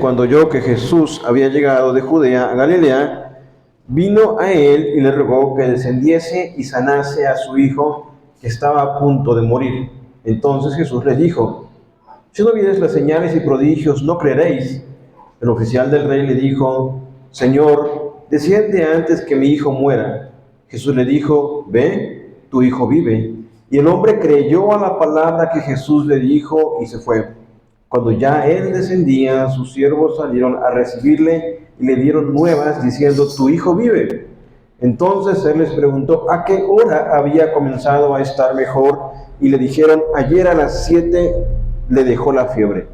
Cuando oyó que Jesús había llegado de Judea a Galilea, vino a él y le rogó que descendiese y sanase a su hijo, que estaba a punto de morir. Entonces Jesús le dijo: si no vieres las señales y prodigios, no creeréis. El oficial del rey le dijo: Señor, desciende antes que mi hijo muera. Jesús le dijo: ve, tu hijo vive. Y el hombre creyó a la palabra que Jesús le dijo y se fue. Cuando ya él descendía, sus siervos salieron a recibirle y le dieron nuevas diciendo: tu hijo vive. Entonces él les preguntó a qué hora había comenzado a estar mejor, y le dijeron: ayer a las 7 le dejó la fiebre.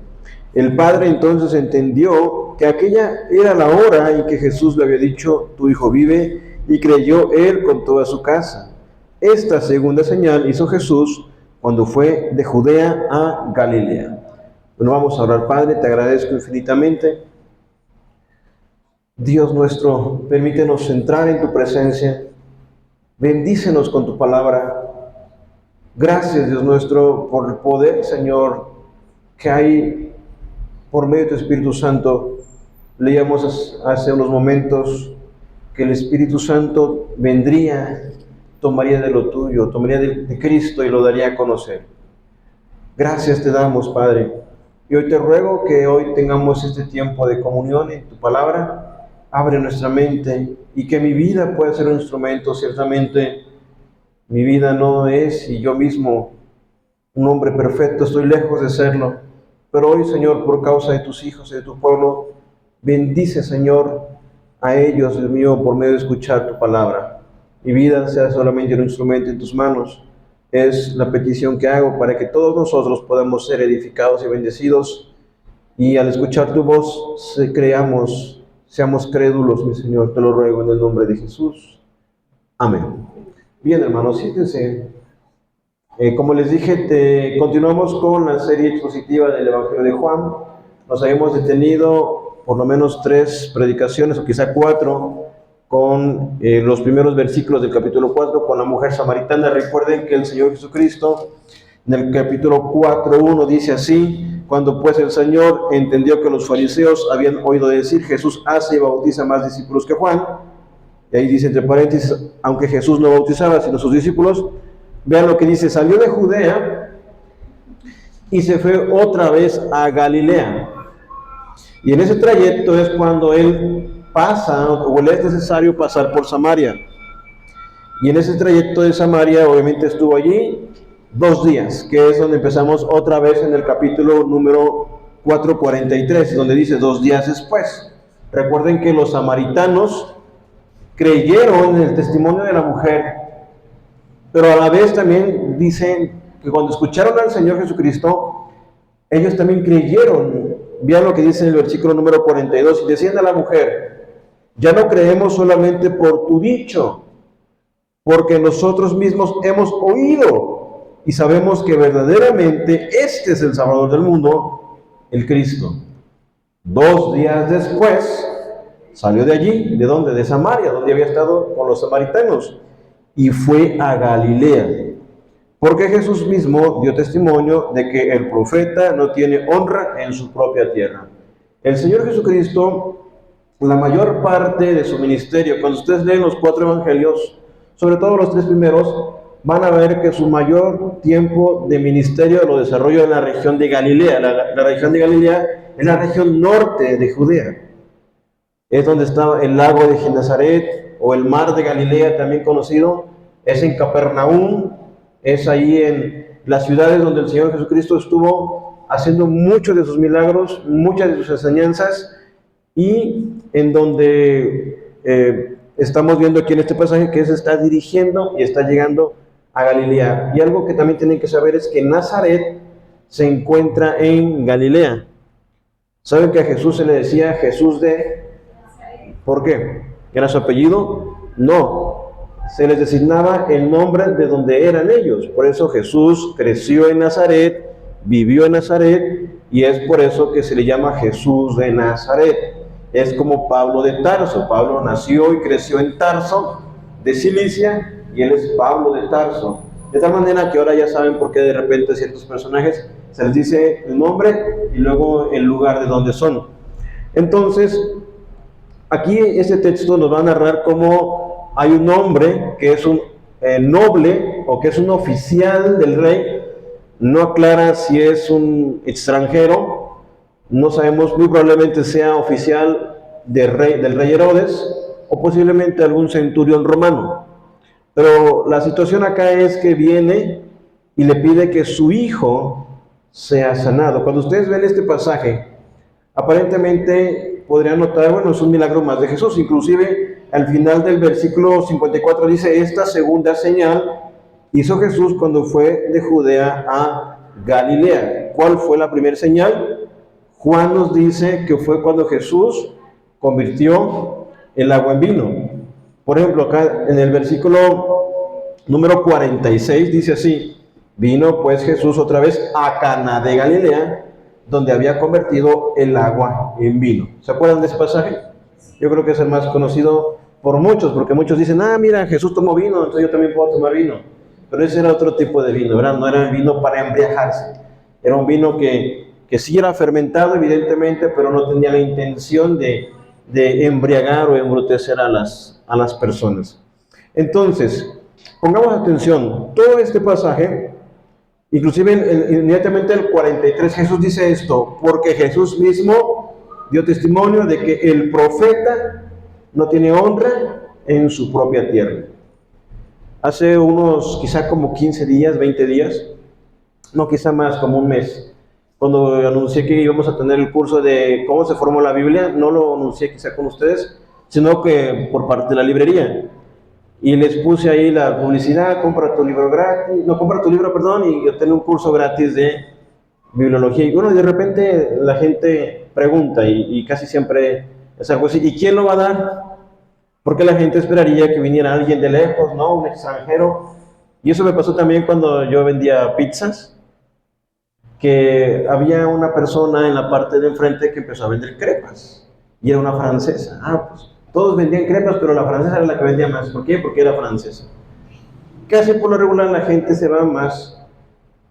El padre entonces entendió que aquella era la hora en que Jesús le había dicho: tu hijo vive, y creyó él con toda su casa. Esta segunda señal hizo Jesús cuando fue de Judea a Galilea. Bueno, vamos a orar. Padre, te agradezco infinitamente. Dios nuestro, permítenos entrar en tu presencia. Bendícenos con tu palabra. Gracias, Dios nuestro, por el poder, Señor, que hay por medio de tu Espíritu Santo. Leíamos hace unos momentos que el Espíritu Santo vendría, tomaría de lo tuyo, tomaría de Cristo y lo daría a conocer. Gracias te damos, Padre. Y hoy te ruego que hoy tengamos este tiempo de comunión en tu palabra. Abre nuestra mente y que mi vida pueda ser un instrumento. Ciertamente mi vida no es, y yo mismo, un hombre perfecto, estoy lejos de serlo. Pero hoy, Señor, por causa de tus hijos y de tu pueblo, bendice, Señor, a ellos, Dios mío, por medio de escuchar tu palabra. Mi vida sea solamente un instrumento en tus manos. Es la petición que hago para que todos nosotros podamos ser edificados y bendecidos, y al escuchar tu voz creamos, seamos crédulos, mi Señor, te lo ruego en el nombre de Jesús. Amén. Bien, hermanos, siéntense. Como les dije, continuamos con la serie expositiva del Evangelio de Juan. Nos habíamos detenido por lo menos 3 predicaciones, o quizá 4, con los primeros versículos del capítulo 4, con la mujer samaritana. Recuerden que el Señor Jesucristo, en el capítulo 4:1, dice así: cuando pues el Señor entendió que los fariseos habían oído decir: Jesús hace y bautiza más discípulos que Juan. Y ahí dice entre paréntesis: aunque Jesús no bautizaba sino sus discípulos. Vean lo que dice: salió de Judea y se fue otra vez a Galilea. Y en ese trayecto es cuando él pasa, o le es necesario pasar por Samaria. Y en ese trayecto de Samaria, obviamente estuvo allí 2 días, que es donde empezamos otra vez en el capítulo número 4:43, donde dice 2 días después. Recuerden que los samaritanos creyeron en el testimonio de la mujer, pero a la vez también dicen que cuando escucharon al Señor Jesucristo, ellos también creyeron. Vean lo que dice en el versículo número 42: y decían a la mujer: ya no creemos solamente por tu dicho, porque nosotros mismos hemos oído y sabemos que verdaderamente este es el Salvador del mundo, el Cristo. 2 días después salió de allí. ¿De dónde? De Samaria, donde había estado con los samaritanos, y fue a Galilea, porque Jesús mismo dio testimonio de que el profeta no tiene honra en su propia tierra. El Señor Jesucristo, la mayor parte de su ministerio, cuando ustedes leen los 4 evangelios, sobre todo los 3 primeros, van a ver que su mayor tiempo de ministerio lo desarrolló en la región de Galilea. La región de Galilea es la región norte de Judea. Es donde estaba el lago de Genezaret, o el mar de Galilea también conocido. Es en Capernaum, es ahí en las ciudades donde el Señor Jesucristo estuvo haciendo muchos de sus milagros, muchas de sus enseñanzas, y en donde estamos viendo aquí en este pasaje que se está dirigiendo y está llegando a Galilea. Y algo que también tienen que saber es que Nazaret se encuentra en Galilea. ¿Saben que a Jesús se le decía Jesús de...? ¿Por qué? ¿Era su apellido? No. Se les designaba el nombre de donde eran ellos. Por eso Jesús creció en Nazaret, vivió en Nazaret, y es por eso que se le llama Jesús de Nazaret. Es como Pablo de Tarso. Pablo nació y creció en Tarso de Cilicia, y él es Pablo de Tarso. De tal manera que ahora ya saben por qué de repente ciertos personajes Se les dice el nombre y luego el lugar de donde son. Entonces, aquí este texto nos va a narrar cómo hay un hombre que es un noble o que es un oficial del rey. No aclara si es un extranjero, no sabemos, muy probablemente sea oficial del rey Herodes o posiblemente algún centurión romano. Pero la situación acá es que viene y le pide que su hijo sea sanado. Cuando ustedes ven este pasaje, aparentemente podrían notar, bueno, es un milagro más de Jesús. Inclusive al final del versículo 54 dice, esta segunda señal hizo Jesús cuando fue de Judea a Galilea. ¿Cuál fue la primera señal? Juan nos dice que fue cuando Jesús convirtió el agua en vino. Por ejemplo, acá en el versículo número 46 dice así, vino pues Jesús otra vez a Caná de Galilea, donde había convertido el agua en vino. ¿Se acuerdan de ese pasaje? Yo creo que es el más conocido por muchos, porque muchos dicen, mira, Jesús tomó vino, entonces yo también puedo tomar vino. Pero ese era otro tipo de vino, ¿verdad? No era el vino para embriagarse. Era un vino que sí era fermentado, evidentemente, pero no tenía la intención de embriagar o embrutecer a las personas. Entonces, pongamos atención, todo este pasaje, inclusive inmediatamente el 43, Jesús dice esto, porque Jesús mismo dio testimonio de que el profeta no tiene honra en su propia tierra. Hace unos, quizá como 15 días, 20 días, no, quizá más, como un mes, cuando anuncié que íbamos a tener el curso de cómo se formó la Biblia, no lo anuncié quizá con ustedes, sino que por parte de la librería. Y les puse ahí la publicidad, compra tu libro gratis, no, compra tu libro, perdón, y obtén un curso gratis de bibliología. Y bueno, de repente la gente pregunta, y casi siempre es algo así, ¿y quién lo va a dar? Porque la gente esperaría que viniera alguien de lejos, ¿no? Un extranjero. Y eso me pasó también cuando yo vendía pizzas, que había una persona en la parte de enfrente que empezó a vender crepas, y era una francesa. Pues todos vendían crepas, pero la francesa era la que vendía más. ¿Por qué? Porque era francesa. Casi por lo regular la gente se va más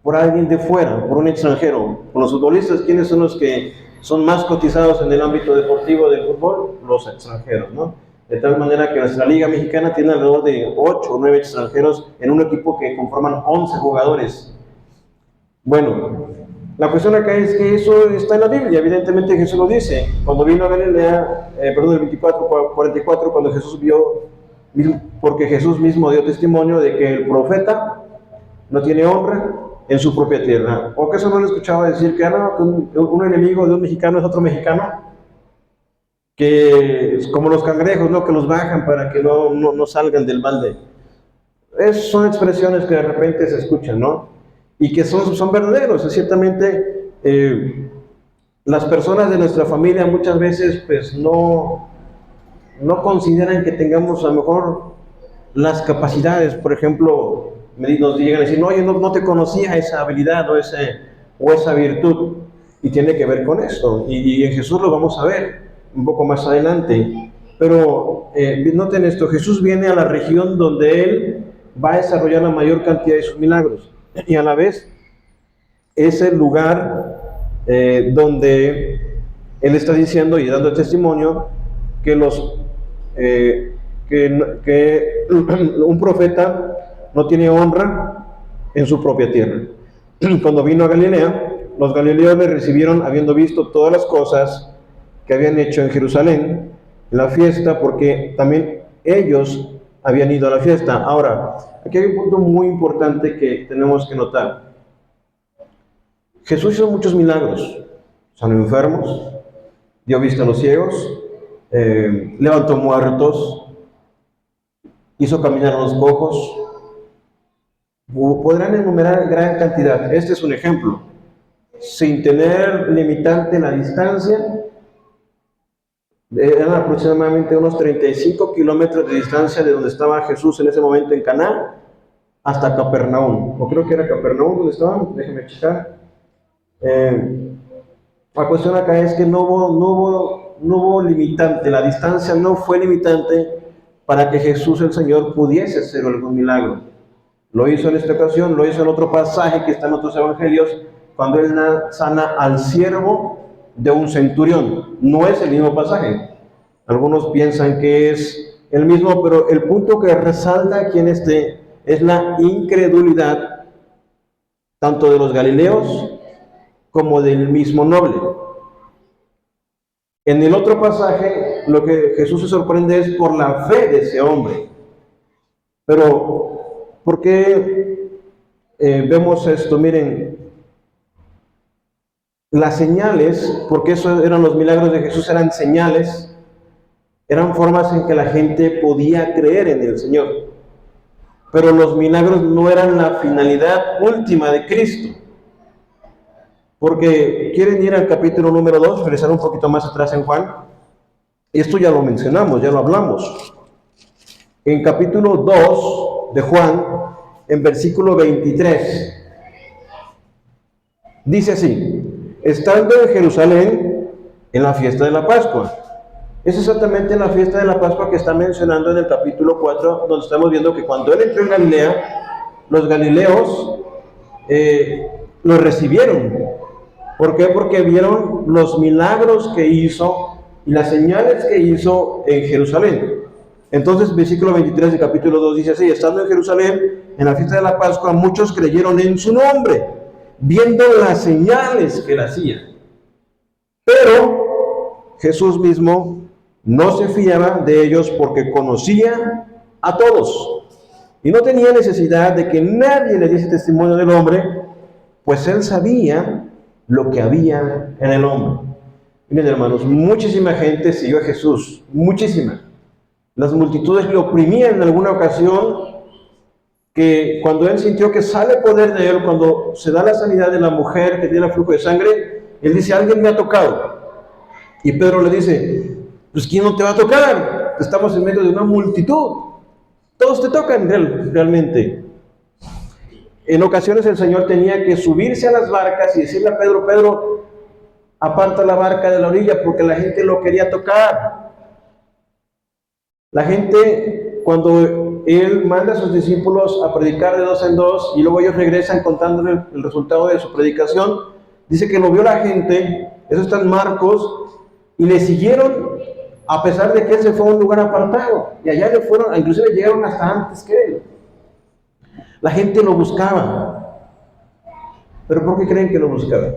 por alguien de fuera, por un extranjero. Con los futbolistas, ¿quiénes son los que son más cotizados en el ámbito deportivo del fútbol? Los extranjeros, ¿no? De tal manera que nuestra Liga Mexicana tiene alrededor de 8 o 9 extranjeros en un equipo que conforman 11 jugadores. Bueno, la cuestión acá es que eso está en la Biblia, evidentemente Jesús lo dice. Cuando vino a Galilea, el 44, cuando Jesús vio, porque Jesús mismo dio testimonio de que el profeta no tiene honra en su propia tierra. ¿O acaso no le escuchaba decir que un enemigo de un mexicano es otro mexicano? Que es como los cangrejos, ¿no? Que los bajan para que no salgan del balde. Son expresiones que de repente se escuchan, ¿no? Y que son verdaderos. Ciertamente, las personas de nuestra familia muchas veces pues no consideran que tengamos a lo mejor las capacidades. Por ejemplo, nos llegan a decir, no, yo no te conocía esa habilidad o esa virtud. Y tiene que ver con esto. Y en Jesús lo vamos a ver un poco más adelante, pero noten esto, Jesús viene a la región donde Él va a desarrollar la mayor cantidad de sus milagros, y a la vez es el lugar donde Él está diciendo y dando testimonio que un profeta no tiene honra en su propia tierra. Cuando vino a Galilea, los galileos le recibieron habiendo visto todas las cosas que habían hecho en Jerusalén, la fiesta, porque también ellos habían ido a la fiesta. Ahora, aquí hay un punto muy importante que tenemos que notar. Jesús hizo muchos milagros, sanó enfermos, dio vista a los ciegos, levantó muertos, hizo caminar a los cojos. Podrán enumerar gran cantidad. Este es un ejemplo. Sin tener limitante la distancia, eran aproximadamente unos 35 kilómetros de distancia de donde estaba Jesús en ese momento en Caná hasta Capernaum, o creo que era Capernaum donde estaban, déjenme checar. La cuestión acá es que no hubo limitante, la distancia no fue limitante para que Jesús el Señor pudiese hacer algún milagro. Lo hizo en esta ocasión, lo hizo en otro pasaje que está en otros evangelios, cuando él sana al siervo de un centurión. No es el mismo pasaje. Algunos piensan que es el mismo, pero el punto que resalta aquí en este es la incredulidad tanto de los galileos como del mismo noble. En el otro pasaje, lo que Jesús se sorprende es por la fe de ese hombre. Pero, ¿por qué vemos esto? Miren, las señales, porque eso eran los milagros de Jesús, eran señales, eran formas en que la gente podía creer en el Señor. Pero los milagros no eran la finalidad última de Cristo. Porque quieren ir al capítulo número 2, regresar un poquito más atrás en Juan. Esto ya lo mencionamos, ya lo hablamos. En capítulo 2 de Juan, en versículo 23, dice así: estando en Jerusalén en la fiesta de la Pascua. Es exactamente la fiesta de la Pascua que está mencionando en el capítulo 4, donde estamos viendo que cuando él entró en Galilea, los galileos lo recibieron. ¿Por qué? Porque vieron los milagros que hizo y las señales que hizo en Jerusalén. Entonces, versículo 23 del capítulo 2 dice así: estando en Jerusalén, en la fiesta de la Pascua, muchos creyeron en su nombre, viendo las señales que él hacía. Pero Jesús mismo no se fiaba de ellos porque conocía a todos y no tenía necesidad de que nadie le diese testimonio del hombre, pues él sabía lo que había en el hombre. Miren, hermanos, muchísima gente siguió a Jesús, muchísima. Las multitudes le oprimían en alguna ocasión, que cuando él sintió que sale poder de él, cuando se da la sanidad de la mujer que tiene flujo de sangre, él dice: alguien me ha tocado. Y Pedro le dice: pues ¿quién no te va a tocar? Estamos en medio de una multitud. Todos te tocan realmente. En ocasiones el Señor tenía que subirse a las barcas y decirle a Pedro: Pedro, aparta la barca de la orilla, porque la gente lo quería tocar. La gente, cuando él manda a sus discípulos a predicar de dos en dos y luego ellos regresan contándole el resultado de su predicación, dice que lo vio la gente, eso está en Marcos, y le siguieron a pesar de que él se fue a un lugar apartado, y allá le fueron, inclusive llegaron hasta antes que él. La gente lo buscaba. ¿Pero por qué creen que lo buscaban?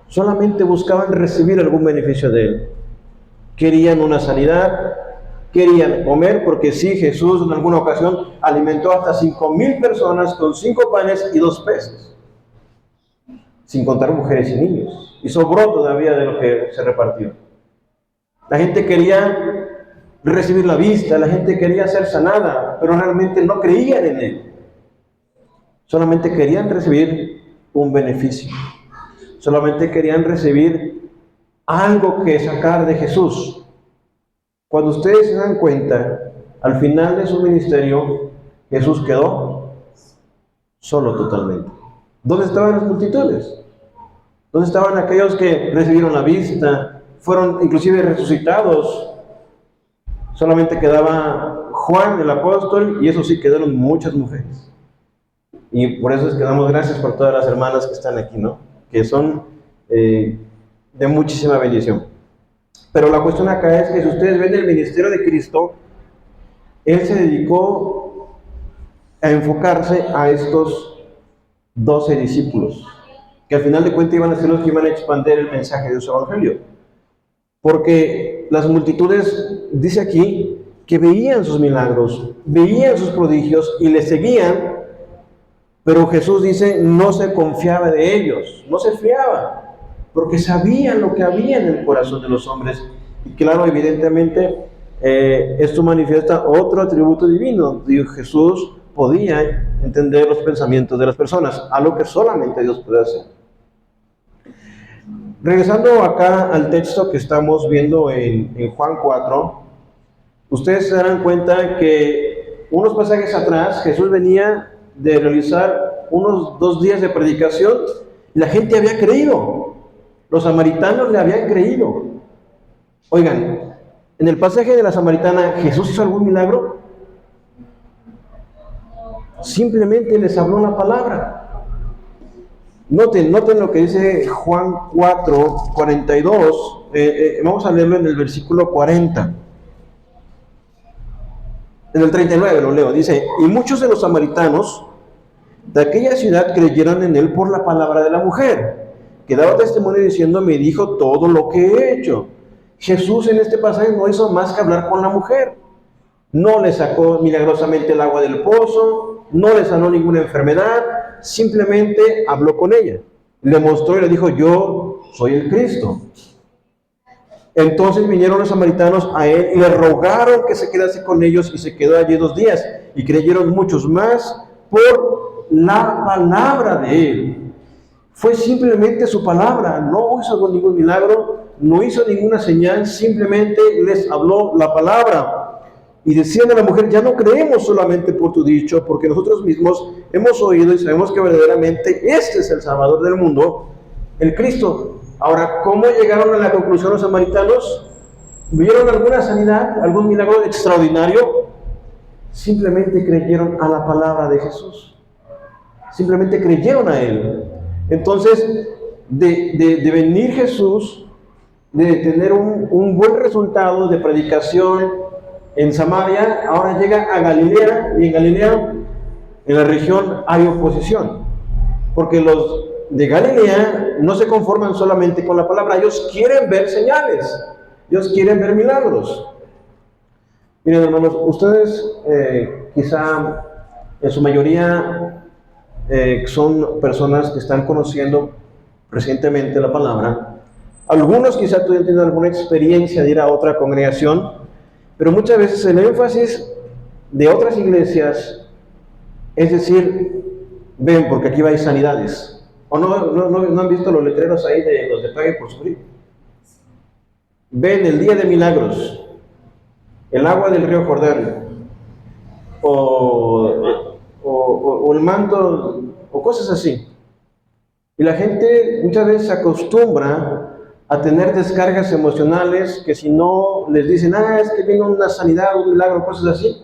Solamente buscaban recibir algún beneficio de él. Querían una sanidad, querían comer, porque sí, Jesús en alguna ocasión alimentó hasta 5,000 personas con 5 panes y 2 peces, sin contar mujeres y niños, y sobró todavía de lo que se repartió. La gente quería recibir la vista, la gente quería ser sanada, pero realmente no creían en él. Solamente querían recibir un beneficio, solamente querían recibir algo que sacar de Jesús. Cuando ustedes se dan cuenta, al final de su ministerio, Jesús quedó solo totalmente. ¿Dónde estaban las multitudes? ¿Dónde estaban aquellos que recibieron la vista, fueron inclusive resucitados? Solamente quedaba Juan el apóstol, y eso sí, quedaron muchas mujeres. Y por eso es que damos gracias por todas las hermanas que están aquí, ¿no? Que son de muchísima bendición. Pero la cuestión acá es que si ustedes ven el ministerio de Cristo, él se dedicó a enfocarse a estos 12 discípulos, que al final de cuentas iban a ser los que iban a expandir el mensaje de su evangelio. Porque las multitudes, dice aquí, que veían sus milagros, veían sus prodigios y le seguían, pero Jesús dice, no se confiaba de ellos, no se fiaba, porque sabían lo que había en el corazón de los hombres. Y claro, evidentemente, esto manifiesta otro atributo divino. Jesús podía entender los pensamientos de las personas, algo que solamente Dios puede hacer. Regresando acá al texto que estamos viendo en Juan 4, ustedes se darán cuenta que unos pasajes atrás Jesús venía de realizar unos 2 días de predicación y la gente había creído. Los samaritanos le habían creído. Oigan, en el pasaje de la samaritana, ¿Jesús hizo algún milagro? Simplemente les habló la palabra. Noten lo que dice Juan 4, 42. Vamos a leerlo en el versículo 40. En el 39 lo leo. Dice, y muchos de los samaritanos de aquella ciudad creyeron en él por la palabra de la mujer, que daba testimonio diciendo, me dijo todo lo que he hecho. Jesús en este pasaje no hizo más que hablar con la mujer. No le sacó milagrosamente el agua del pozo, no le sanó ninguna enfermedad, simplemente habló con ella. Le mostró y le dijo, yo soy el Cristo. Entonces vinieron los samaritanos a él y le rogaron que se quedase con ellos y se quedó allí 2 días. Y creyeron muchos más por la palabra de él. Fue simplemente su palabra, no hizo ningún milagro, no hizo ninguna señal, simplemente les habló la palabra. Y decían a la mujer, ya no creemos solamente por tu dicho, porque nosotros mismos hemos oído y sabemos que verdaderamente este es el Salvador del mundo, el Cristo. Ahora, ¿cómo llegaron a la conclusión los samaritanos? ¿Vieron alguna sanidad, algún milagro extraordinario? Simplemente creyeron a la palabra de Jesús. Simplemente creyeron a Él. Entonces, de venir Jesús, de tener un buen resultado de predicación en Samaria, ahora llega a Galilea, y en Galilea, en la región, hay oposición. Porque los de Galilea no se conforman solamente con la palabra, ellos quieren ver señales, ellos quieren ver milagros. Miren, hermanos, ustedes quizá en su mayoría son personas que están conociendo recientemente la palabra. Algunos quizá tuvieron tenido alguna experiencia de ir a otra congregación, pero muchas veces el énfasis de otras iglesias es decir, ven, porque aquí va a ir sanidades. ¿O no han visto los letreros ahí de los de pague por sufrir? Ven el día de milagros, el agua del río Jordán, o el manto, o cosas así. Y la gente muchas veces se acostumbra a tener descargas emocionales que si no les dicen, es que vino una sanidad, un milagro, cosas así,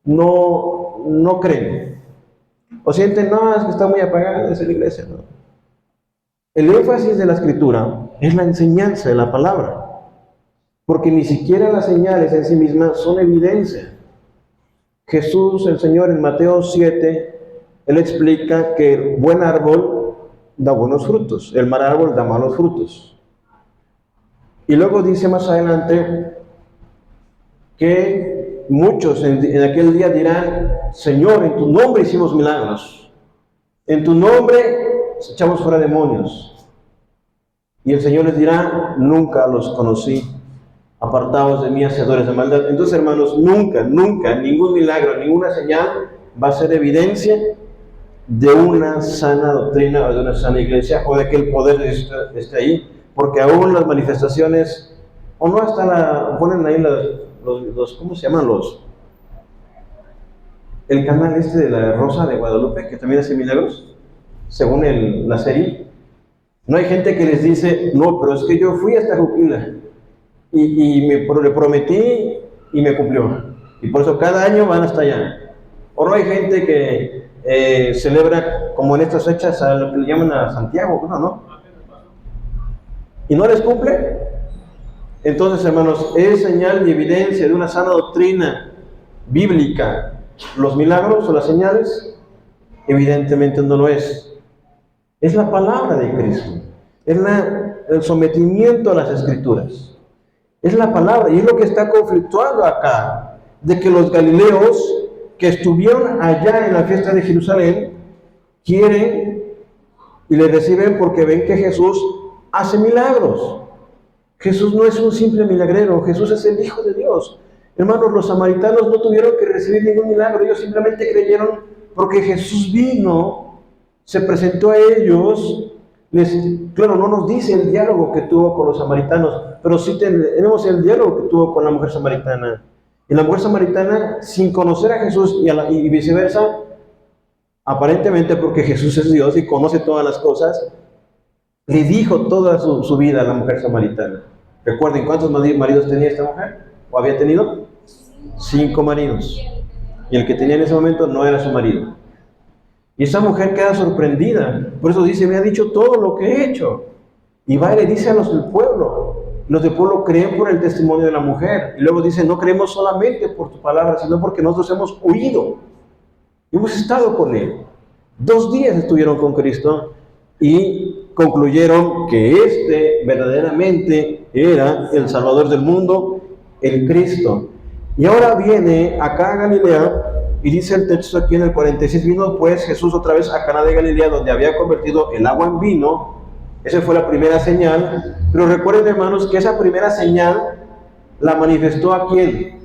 no creen. O sienten, es que está muy apagada esa iglesia, ¿no? El énfasis de la Escritura es la enseñanza de la palabra, porque ni siquiera las señales en sí mismas son evidencia. Jesús, el Señor, en Mateo 7, Él explica que el buen árbol da buenos frutos, el mal árbol da malos frutos. Y luego dice más adelante que muchos en aquel día dirán, Señor, en tu nombre hicimos milagros, en tu nombre echamos fuera demonios. Y el Señor les dirá, nunca los conocí, apartados de mí, hacedores de maldad. Entonces, hermanos, nunca, ningún milagro, ninguna señal va a ser evidencia de una sana doctrina o de una sana iglesia o de que el poder esté ahí, porque aún las manifestaciones, o no hasta ponen ahí los ¿cómo se llaman el canal de la Rosa de Guadalupe, que también hace milagros, según la serie? No hay gente que les dice, no, pero es que yo fui hasta Juquila y le prometí y me cumplió, y por eso cada año van hasta allá. O no hay gente que celebra, como en estas fechas, a lo que le llaman a Santiago, ¿no? Y no les cumple. Entonces, hermanos, ¿es señal y evidencia de una sana doctrina bíblica los milagros o las señales? Evidentemente no lo es. Es la palabra de Cristo, es el sometimiento a las Escrituras, es la palabra, y es lo que está conflictuando acá, de que los galileos que estuvieron allá en la fiesta de Jerusalén quieren y le reciben porque ven que Jesús hace milagros. Jesús no es un simple milagrero, Jesús es el Hijo de Dios. Hermanos, los samaritanos no tuvieron que recibir ningún milagro, ellos simplemente creyeron porque Jesús vino, se presentó a ellos. Claro, no nos dice el diálogo que tuvo con los samaritanos, pero sí tenemos el diálogo que tuvo con la mujer samaritana. Y la mujer samaritana, sin conocer a Jesús y viceversa, aparentemente porque Jesús es Dios y conoce todas las cosas, le dijo toda su vida a la mujer samaritana. Recuerden, ¿cuántos maridos tenía esta mujer? ¿O había tenido? 5 maridos. Y el que tenía en ese momento no era su marido. Y esa mujer queda sorprendida. Por eso dice, me ha dicho todo lo que he hecho. Y va y le dice a los del pueblo. Los del pueblo creen por el testimonio de la mujer. Y luego dice, no creemos solamente por tu palabra, sino porque nosotros hemos huido. Hemos estado con Él. 2 días estuvieron con Cristo y concluyeron que este verdaderamente era el Salvador del mundo, el Cristo. Y ahora viene acá a Galilea y dice el texto aquí en el 46, vino pues Jesús otra vez a Caná de Galilea, donde había convertido el agua en vino. Esa fue la primera señal. Pero recuerden, hermanos, que esa primera señal la manifestó ¿a quién?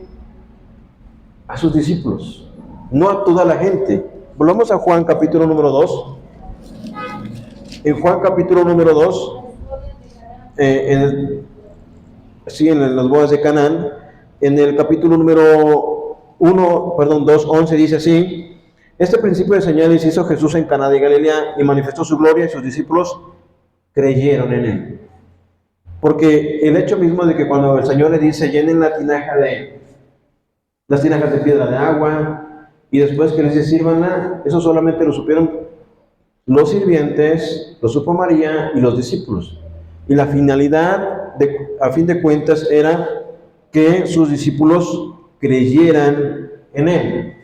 A sus discípulos, no a toda la gente. Volvamos a Juan capítulo número 2. En Juan capítulo número 2, en las bodas de Canaán, en el capítulo número 2, 11 dice así: este principio de señales hizo Jesús en Caná de Galilea y manifestó su gloria y sus discípulos creyeron en él. Porque el hecho mismo de que cuando el Señor le dice llenen las tinajas de piedra de agua, y después que les dice sírvanla, eso solamente lo supieron los sirvientes, lo supo María y los discípulos. Y la finalidad, a fin de cuentas, era que sus discípulos creyeran en Él.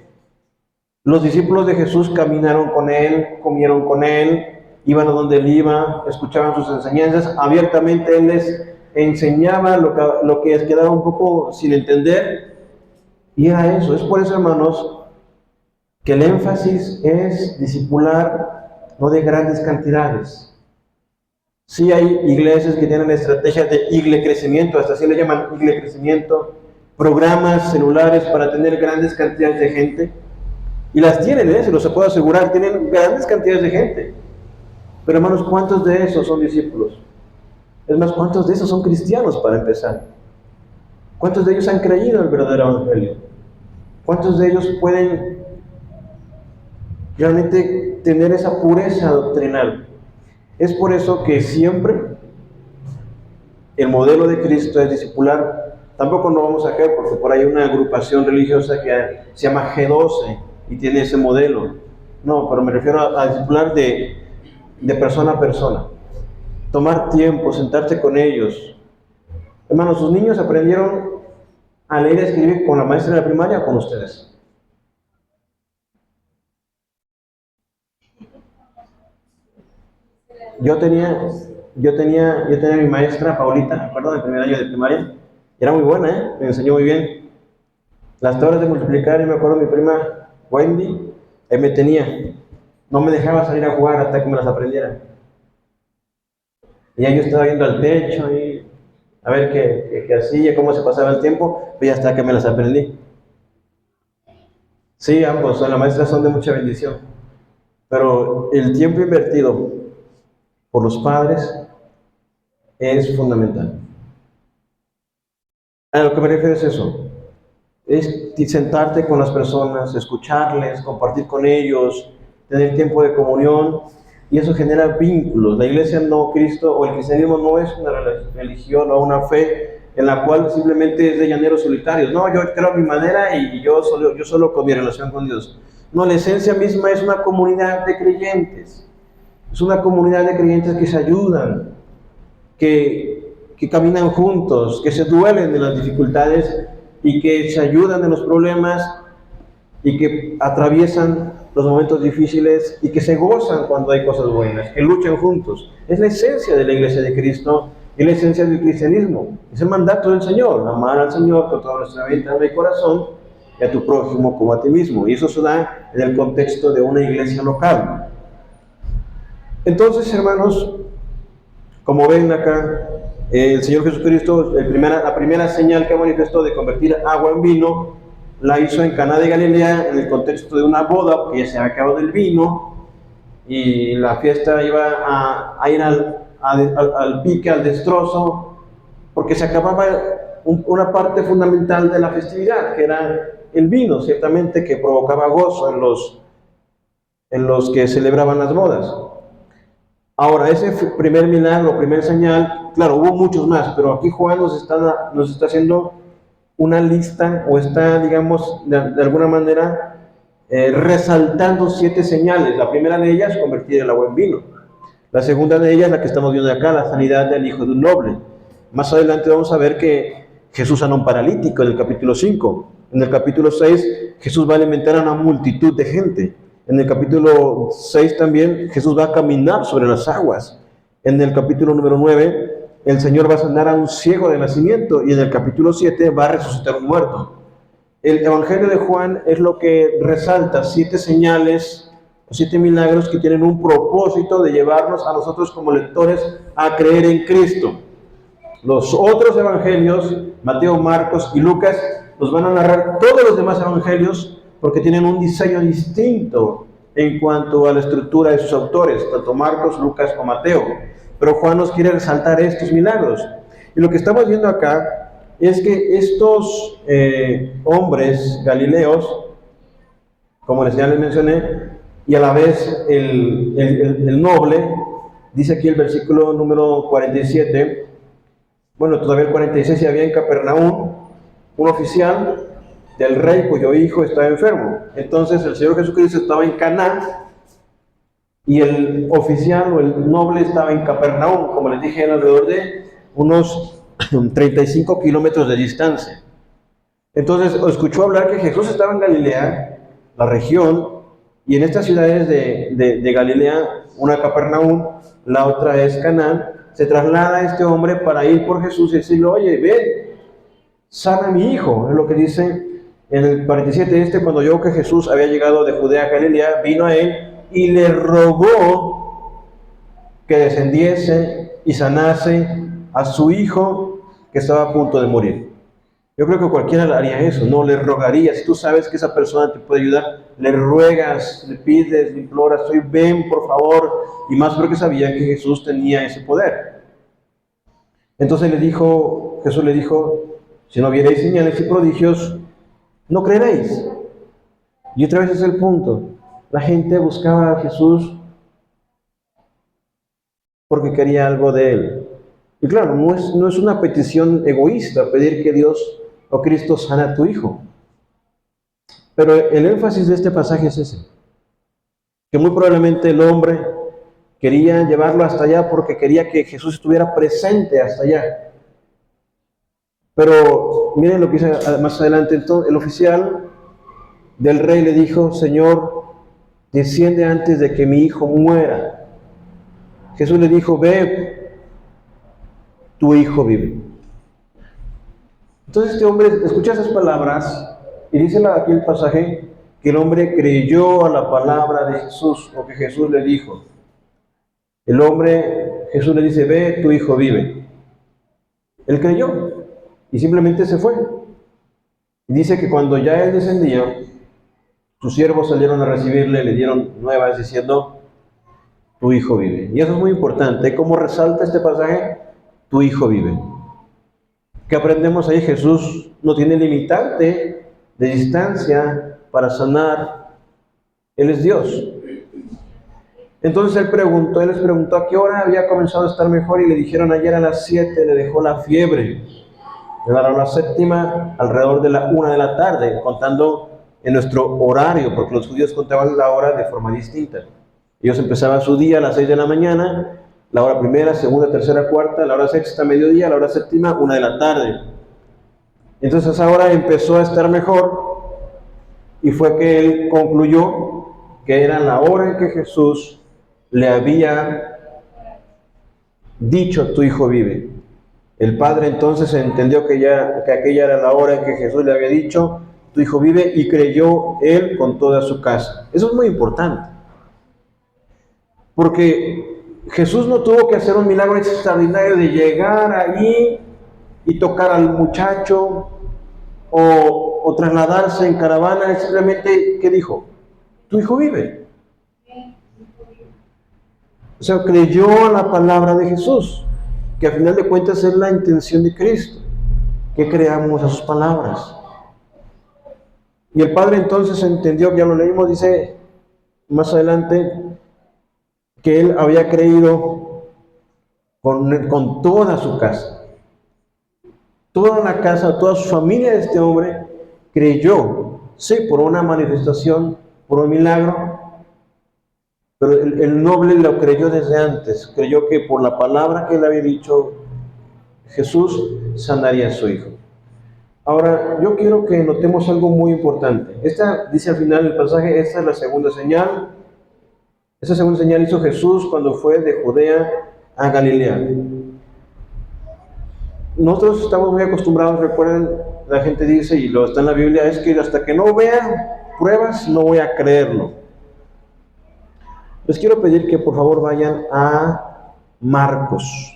Los discípulos de Jesús caminaron con Él, comieron con Él, iban a donde Él iba, escuchaban sus enseñanzas, abiertamente Él les enseñaba lo que les quedaba un poco sin entender, y era eso. Es por eso, hermanos, que el énfasis es discipular, no de grandes cantidades. Sí hay iglesias que tienen estrategias de crecimiento, hasta así le llaman crecimiento, programas celulares para tener grandes cantidades de gente, y las tienen, se los puedo asegurar, tienen grandes cantidades de gente. Pero hermanos, ¿cuántos de esos son discípulos? Es más, ¿cuántos de esos son cristianos para empezar? ¿Cuántos de ellos han creído en el verdadero evangelio? ¿Cuántos de ellos pueden realmente tener esa pureza doctrinal? Es por eso que siempre el modelo de Cristo es discipular. Tampoco nos vamos a caer porque por ahí hay una agrupación religiosa que se llama G12 y tiene ese modelo. No, pero me refiero a discipular de persona a persona. Tomar tiempo, sentarte con ellos. Hermanos, ¿sus niños aprendieron a leer y a escribir con la maestra de la primaria o con ustedes? Yo tenía mi maestra, Paulita, ¿me acuerdo? Del primer año de primaria. Era muy buena, me enseñó muy bien. Las tablas de multiplicar, y me acuerdo mi prima Wendy, me tenía. No me dejaba salir a jugar hasta que me las aprendiera. Y ya yo estaba viendo al techo y a ver qué hacía, cómo se pasaba el tiempo, y hasta que me las aprendí. Sí, ambos, las maestras son de mucha bendición. Pero el tiempo invertido por los padres es fundamental. A lo que me refiero es eso. Es sentarte con las personas, escucharles, compartir con ellos, tener tiempo de comunión, y eso genera vínculos. La iglesia no, Cristo o el cristianismo no es una religión o una fe en la cual simplemente es de llaneros solitarios. No, yo creo a mi manera y yo solo con mi relación con Dios. No, la esencia misma es una comunidad de creyentes. Es una comunidad de creyentes que se ayudan, que caminan juntos, que se duelen de las dificultades y que se ayudan en los problemas y que atraviesan los momentos difíciles y que se gozan cuando hay cosas buenas, que luchan juntos. Es la esencia de la iglesia de Cristo y la esencia del cristianismo. Es el mandato del Señor: amar al Señor con toda nuestra mente, alma y corazón, y a tu prójimo como a ti mismo. Y eso se da en el contexto de una iglesia local. Entonces, hermanos, como ven acá, el Señor Jesucristo, la primera señal que manifestó de convertir agua en vino, la hizo en Caná de Galilea en el contexto de una boda, porque ya se había acabado el vino y la fiesta iba a ir al pique, al destrozo, porque se acababa una parte fundamental de la festividad, que era el vino, ciertamente, que provocaba gozo en los que celebraban las bodas. Ahora, ese primer milagro, primer señal, claro, hubo muchos más, pero aquí Juan nos está haciendo una lista, o está, digamos, de alguna manera, resaltando 7 señales. La primera de ellas, convertir el agua en vino. La segunda de ellas, la que estamos viendo acá, la sanidad del hijo de un noble. Más adelante vamos a ver que Jesús sana a un paralítico en el capítulo 5. En el capítulo 6, Jesús va a alimentar a una multitud de gente. En el capítulo 6 también, Jesús va a caminar sobre las aguas. En el capítulo número 9, el Señor va a sanar a un ciego de nacimiento. Y en el capítulo 7 va a resucitar a un muerto. El Evangelio de Juan es lo que resalta 7 señales, 7 milagros que tienen un propósito de llevarnos a nosotros como lectores a creer en Cristo. Los otros evangelios, Mateo, Marcos y Lucas, nos van a narrar todos los demás evangelios porque tienen un diseño distinto en cuanto a la estructura de sus autores, tanto Marcos, Lucas o Mateo. Pero Juan nos quiere resaltar estos milagros. Y lo que estamos viendo acá es que estos hombres galileos, como ya les mencioné, y a la vez el noble, dice aquí el versículo número 47, bueno, todavía el 46, y había en Capernaum un oficial del rey cuyo hijo estaba enfermo. Entonces el Señor Jesucristo estaba en Caná y el oficial o el noble estaba en Capernaum, como les dije, alrededor de unos 35 kilómetros de distancia. Entonces escuchó hablar que Jesús estaba en Galilea, la región, y en estas ciudades de Galilea, una Capernaum, la otra es Caná. Se traslada este hombre para ir por Jesús y decirle: oye, ven, sana a mi hijo. Es lo que dice en el 47, cuando oyó que Jesús había llegado de Judea a Galilea, vino a él y le rogó que descendiese y sanase a su hijo que estaba a punto de morir. Yo creo que cualquiera haría eso, no le rogaría. Si tú sabes que esa persona te puede ayudar, le ruegas, le pides, le imploras: oye, ven por favor. Y más porque sabía que Jesús tenía ese poder. Entonces Jesús le dijo: si no viereis señales y prodigios, no creeréis. Y otra vez es el punto. La gente buscaba a Jesús porque quería algo de él. Y claro, no es una petición egoísta pedir que Dios o Cristo sane a tu hijo. Pero el énfasis de este pasaje es ese: que muy probablemente el hombre quería llevarlo hasta allá porque quería que Jesús estuviera presente hasta allá. Pero miren lo que dice más adelante. Entonces el oficial del rey le dijo: Señor, desciende antes de que mi hijo muera. Jesús le dijo: ve, tu hijo vive. Entonces este hombre escucha esas palabras y dice aquí el pasaje que el hombre creyó a la palabra de Jesús, o que Jesús le dijo. Jesús le dice: ve, tu hijo vive. Él creyó y simplemente se fue. Y dice que cuando ya él descendía, sus siervos salieron a recibirle, le dieron nuevas diciendo: tu hijo vive. Y eso es muy importante. ¿Cómo resalta este pasaje? Tu hijo vive. ¿Qué aprendemos ahí? Jesús no tiene limitante de distancia para sanar. Él es Dios. Entonces él les preguntó a qué hora había comenzado a estar mejor, y le dijeron: ayer a las 7 le dejó la fiebre. En la hora séptima, alrededor de la 1 de la tarde, contando en nuestro horario, porque los judíos contaban la hora de forma distinta. Ellos empezaban su día a las 6 de la mañana, la hora primera, segunda, tercera, cuarta, la hora sexta, mediodía, la hora séptima, 1 de la tarde. Entonces a esa hora empezó a estar mejor, y fue que él concluyó que era la hora en que Jesús le había dicho: tu hijo vive. El padre entonces entendió que aquella era la hora en que Jesús le había dicho: tu hijo vive, y creyó él con toda su casa. Eso es muy importante, porque Jesús no tuvo que hacer un milagro extraordinario de llegar allí y tocar al muchacho o trasladarse en caravana. Él simplemente, ¿qué dijo? Tu hijo vive. O sea, creyó a la palabra de Jesús, que al final de cuentas es la intención de Cristo, que creamos a sus palabras. Y el Padre entonces entendió, ya lo leímos, dice más adelante, que él había creído con toda su casa. Toda la casa, toda su familia de este hombre creyó, sí, por una manifestación por un milagro, pero el noble lo creyó desde antes, creyó que por la palabra que le había dicho Jesús sanaría a su hijo. Ahora, yo quiero que notemos algo muy importante. Esta, dice al final del pasaje, esta es la segunda señal. Esta segunda señal hizo Jesús cuando fue de Judea a Galilea. Nosotros estamos muy acostumbrados, recuerden, la gente dice, y lo está en la Biblia, es que hasta que no vea pruebas, no voy a creerlo. Les quiero pedir que por favor vayan a Marcos.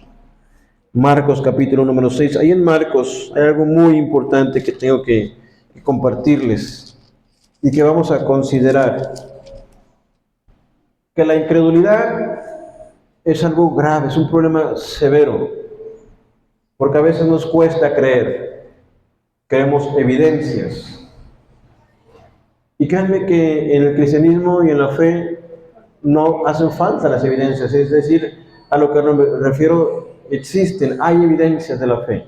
Marcos capítulo número 6. Ahí en Marcos hay algo muy importante que tengo que compartirles y que vamos a considerar. Que la incredulidad es algo grave, es un problema severo, porque a veces nos cuesta creer, queremos evidencias. Y créanme que en el cristianismo y en la fe no hacen falta las evidencias, es decir, a lo que me refiero, existen, hay evidencias de la fe.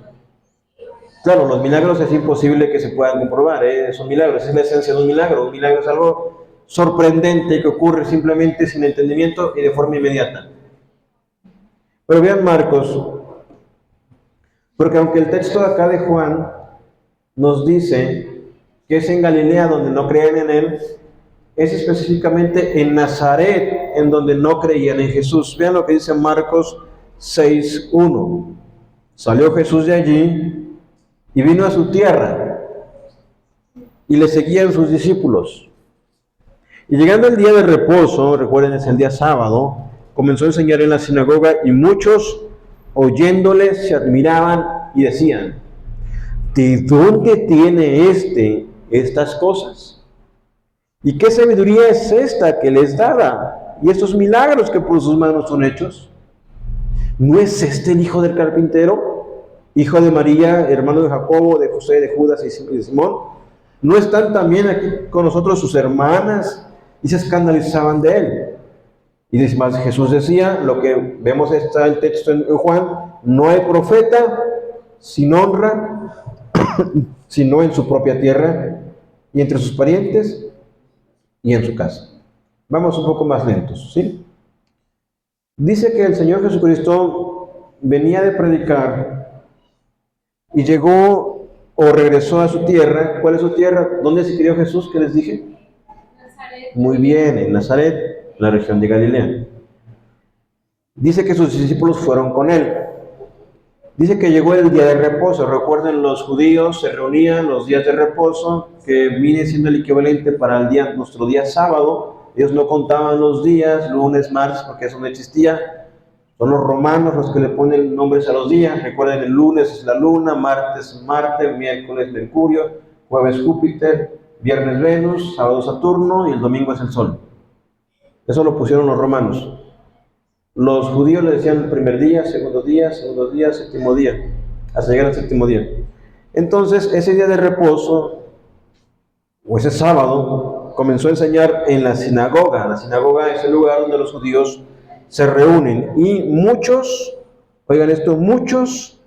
Claro, los milagros es imposible que se puedan comprobar, son milagros, es la esencia de un milagro. Un milagro es algo sorprendente que ocurre simplemente sin entendimiento y de forma inmediata. Pero vean Marcos, porque aunque el texto de acá de Juan nos dice que es en Galilea donde no creían en él, es específicamente en Nazaret en donde no creían en Jesús. Vean lo que dice Marcos 6:1. Salió Jesús de allí y vino a su tierra y le seguían sus discípulos. Y llegando el día de reposo, recuerden es el día sábado, comenzó a enseñar en la sinagoga y muchos oyéndole se admiraban y decían: ¿de dónde tiene estas cosas? ¿Y qué sabiduría es esta que les daba? ¿Y estos milagros que por sus manos son hechos? ¿No es este el hijo del carpintero? Hijo de María, hermano de Jacobo, de José, de Judas y de Simón. ¿No están también aquí con nosotros sus hermanas? Y se escandalizaban de él. Y además Jesús decía, lo que vemos está el texto en Juan: no hay profeta sin honra, sino en su propia tierra y entre sus parientes y en su casa. Vamos un poco más lentos, ¿sí? Dice que el Señor Jesucristo venía de predicar y llegó o regresó a su tierra. ¿Cuál es su tierra? ¿Dónde se crió Jesús? ¿Qué les dije? Nazaret. Muy bien, en Nazaret, la región de Galilea. Dice que sus discípulos fueron con él. Dice que llegó el día de reposo. Recuerden, los judíos se reunían los días de reposo, que viene siendo el equivalente para nuestro día sábado. Ellos no contaban los días, lunes, martes, porque eso no existía. Son los romanos los que le ponen nombres a los días. Recuerden, el lunes es la luna, martes Marte, miércoles Mercurio, jueves Júpiter, viernes Venus, sábado Saturno y el domingo es el Sol. Eso lo pusieron los romanos. Los judíos le decían el primer día, segundo día, séptimo día, hasta llegar al séptimo día. Entonces, ese día de reposo, o ese sábado, comenzó a enseñar en la sinagoga. La sinagoga es el lugar donde los judíos se reúnen. Y muchos, oigan esto, muchos,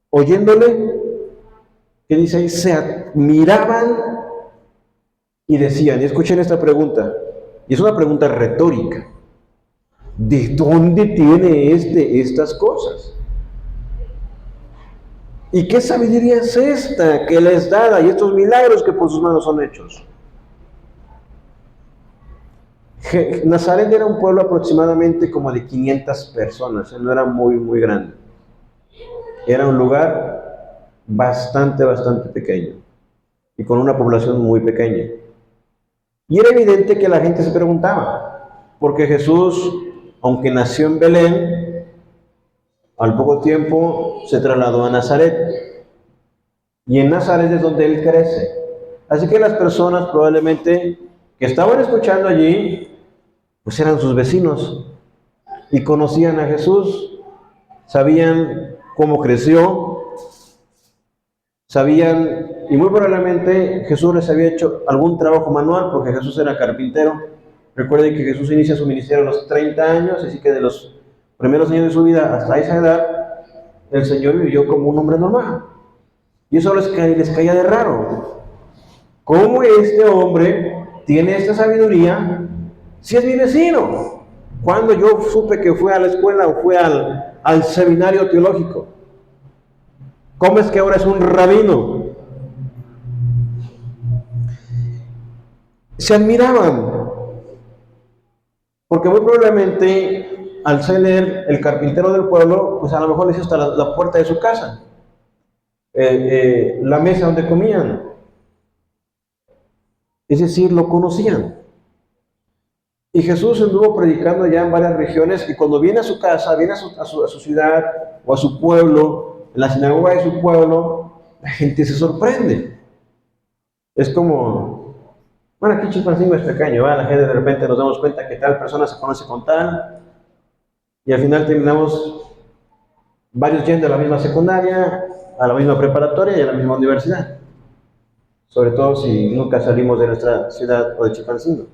oyéndole, que dice ahí, se admiraban y decían, y escuchen esta pregunta, y es una pregunta retórica: ¿de dónde tiene estas cosas? ¿Y qué sabiduría es esta que les da y estos milagros que por sus manos son hechos? Nazaret era un pueblo aproximadamente como de 500 personas, no era muy, muy grande. Era un lugar bastante pequeño y con una población muy pequeña. Y era evidente que la gente se preguntaba, porque Jesús, aunque nació en Belén, al poco tiempo se trasladó a Nazaret. Y en Nazaret es donde él crece. Así que las personas probablemente que estaban escuchando allí, pues eran sus vecinos. Y conocían a Jesús, sabían cómo creció, sabían, y muy probablemente Jesús les había hecho algún trabajo manual, porque Jesús era carpintero. Recuerden que Jesús inicia su ministerio a los 30 años, así que de los primeros años de su vida hasta esa edad, el Señor vivió como un hombre normal. Y eso les caía de raro. ¿Cómo este hombre tiene esta sabiduría si es mi vecino? Cuando yo supe que fue a la escuela o fue al seminario teológico? ¿Cómo es que ahora es un rabino? Se admiraban, porque muy probablemente al ser el carpintero del pueblo, pues a lo mejor les hizo hasta la puerta de su casa, la mesa donde comían. Es decir, lo conocían. Y Jesús anduvo predicando ya en varias regiones, y cuando viene a su casa, viene a su ciudad o a su pueblo, en la sinagoga de su pueblo, la gente se sorprende. Es como, bueno, aquí Chilpancingo es pequeño, ¿verdad? La gente de repente nos damos cuenta que tal persona se conoce con tal, y al final terminamos varios yendo a la misma secundaria, a la misma preparatoria y a la misma universidad. Sobre todo si nunca salimos de nuestra ciudad o de Chilpancingo.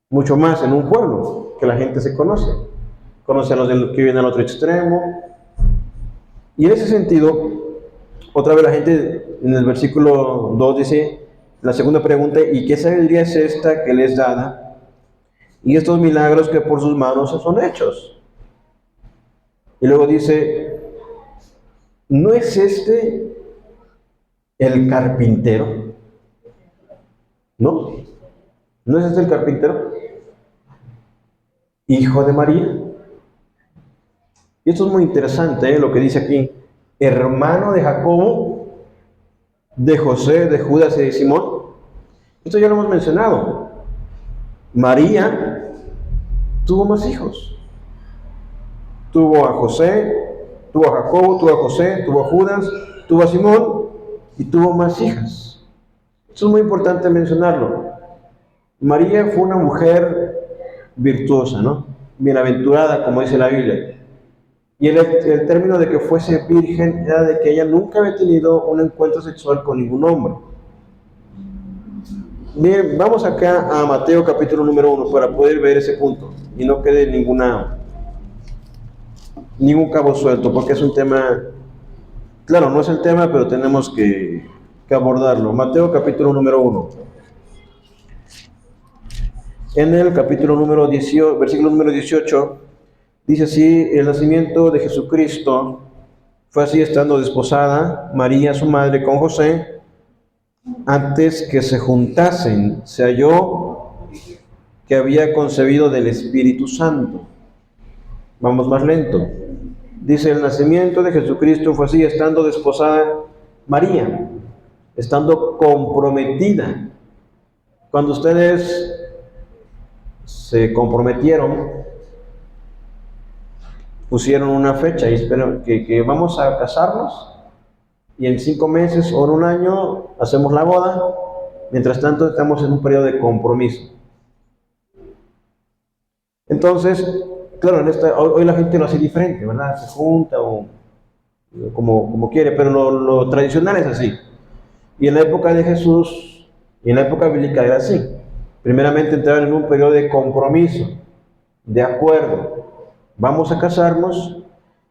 Mucho más en un pueblo, que la gente se conoce. Conoce a los que viven al otro extremo. Y en ese sentido, otra vez la gente en el versículo 2 dice, la segunda pregunta, ¿y qué sabiduría es esta que les dada? Y estos milagros que por sus manos son hechos. Y luego dice, ¿no es este el carpintero? ¿No? ¿No es este el carpintero? Hijo de María. Y esto es muy interesante, lo que dice aquí. Hermano de Jacobo, de José, de Judas y de Simón. Esto ya lo hemos mencionado. María tuvo más hijos. Tuvo a José, tuvo a Jacobo, tuvo a José, tuvo a Judas, tuvo a Simón y tuvo más hijas. Esto es muy importante mencionarlo. María fue una mujer virtuosa, ¿no? Bienaventurada, como dice la Biblia. Y el término de que fuese virgen era de que ella nunca había tenido un encuentro sexual con ningún hombre. Bien, vamos acá a Mateo capítulo número 1 para poder ver ese punto y no quede ningún cabo suelto, porque es un tema, claro, no es el tema, pero tenemos que abordarlo. Mateo capítulo número 1. En el capítulo número 18, versículo número 18, dice así: el nacimiento de Jesucristo fue así, estando desposada María, su madre, con José, antes que se juntasen, se halló que había concebido del Espíritu Santo. Vamos más lento. Dice, el nacimiento de Jesucristo fue así, estando desposada María, estando comprometida. Cuando ustedes se comprometieron, pusieron una fecha y esperan que vamos a casarnos y en 5 meses o en 1 año hacemos la boda. Mientras tanto estamos en un periodo de compromiso. Entonces, claro, hoy la gente lo hace diferente, ¿verdad? Se junta o como quiere, pero lo tradicional es así. Y en la época de Jesús y en la época bíblica era así. Primeramente entraban en un periodo de compromiso, de acuerdo. Vamos a casarnos,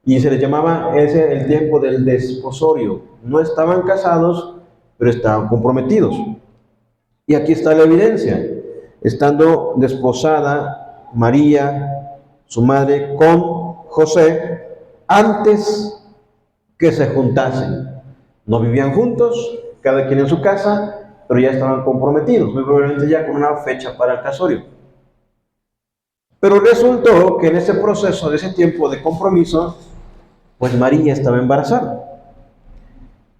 y se les llamaba ese el tiempo del desposorio. No estaban casados, pero estaban comprometidos. Y aquí está la evidencia. Estando desposada María, su madre, con José, antes que se juntasen. No vivían juntos, cada quien en su casa, pero ya estaban comprometidos, muy probablemente ya con una fecha para el casorio. Pero resultó que en ese proceso, de ese tiempo de compromiso, pues María estaba embarazada.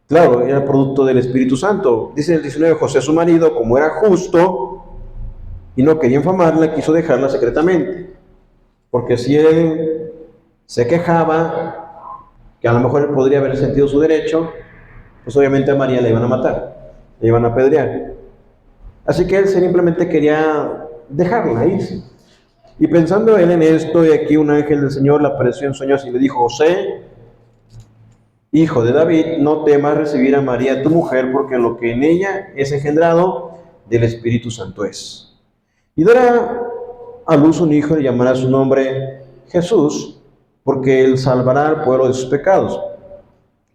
Claro, era producto del Espíritu Santo. Dice el 19, José su marido, como era justo y no quería infamarla, quiso dejarla secretamente. Porque si él se quejaba, que a lo mejor él podría haber sentido su derecho, pues obviamente a María la iban a matar, la iban a apedrear. Así que él simplemente quería dejarla irse. Y pensando él en esto, y aquí un ángel del Señor le apareció en sueños y le dijo, José, hijo de David, no temas recibir a María tu mujer, porque lo que en ella es engendrado del Espíritu Santo es. Y dará a luz un hijo y llamará su nombre Jesús, porque él salvará al pueblo de sus pecados.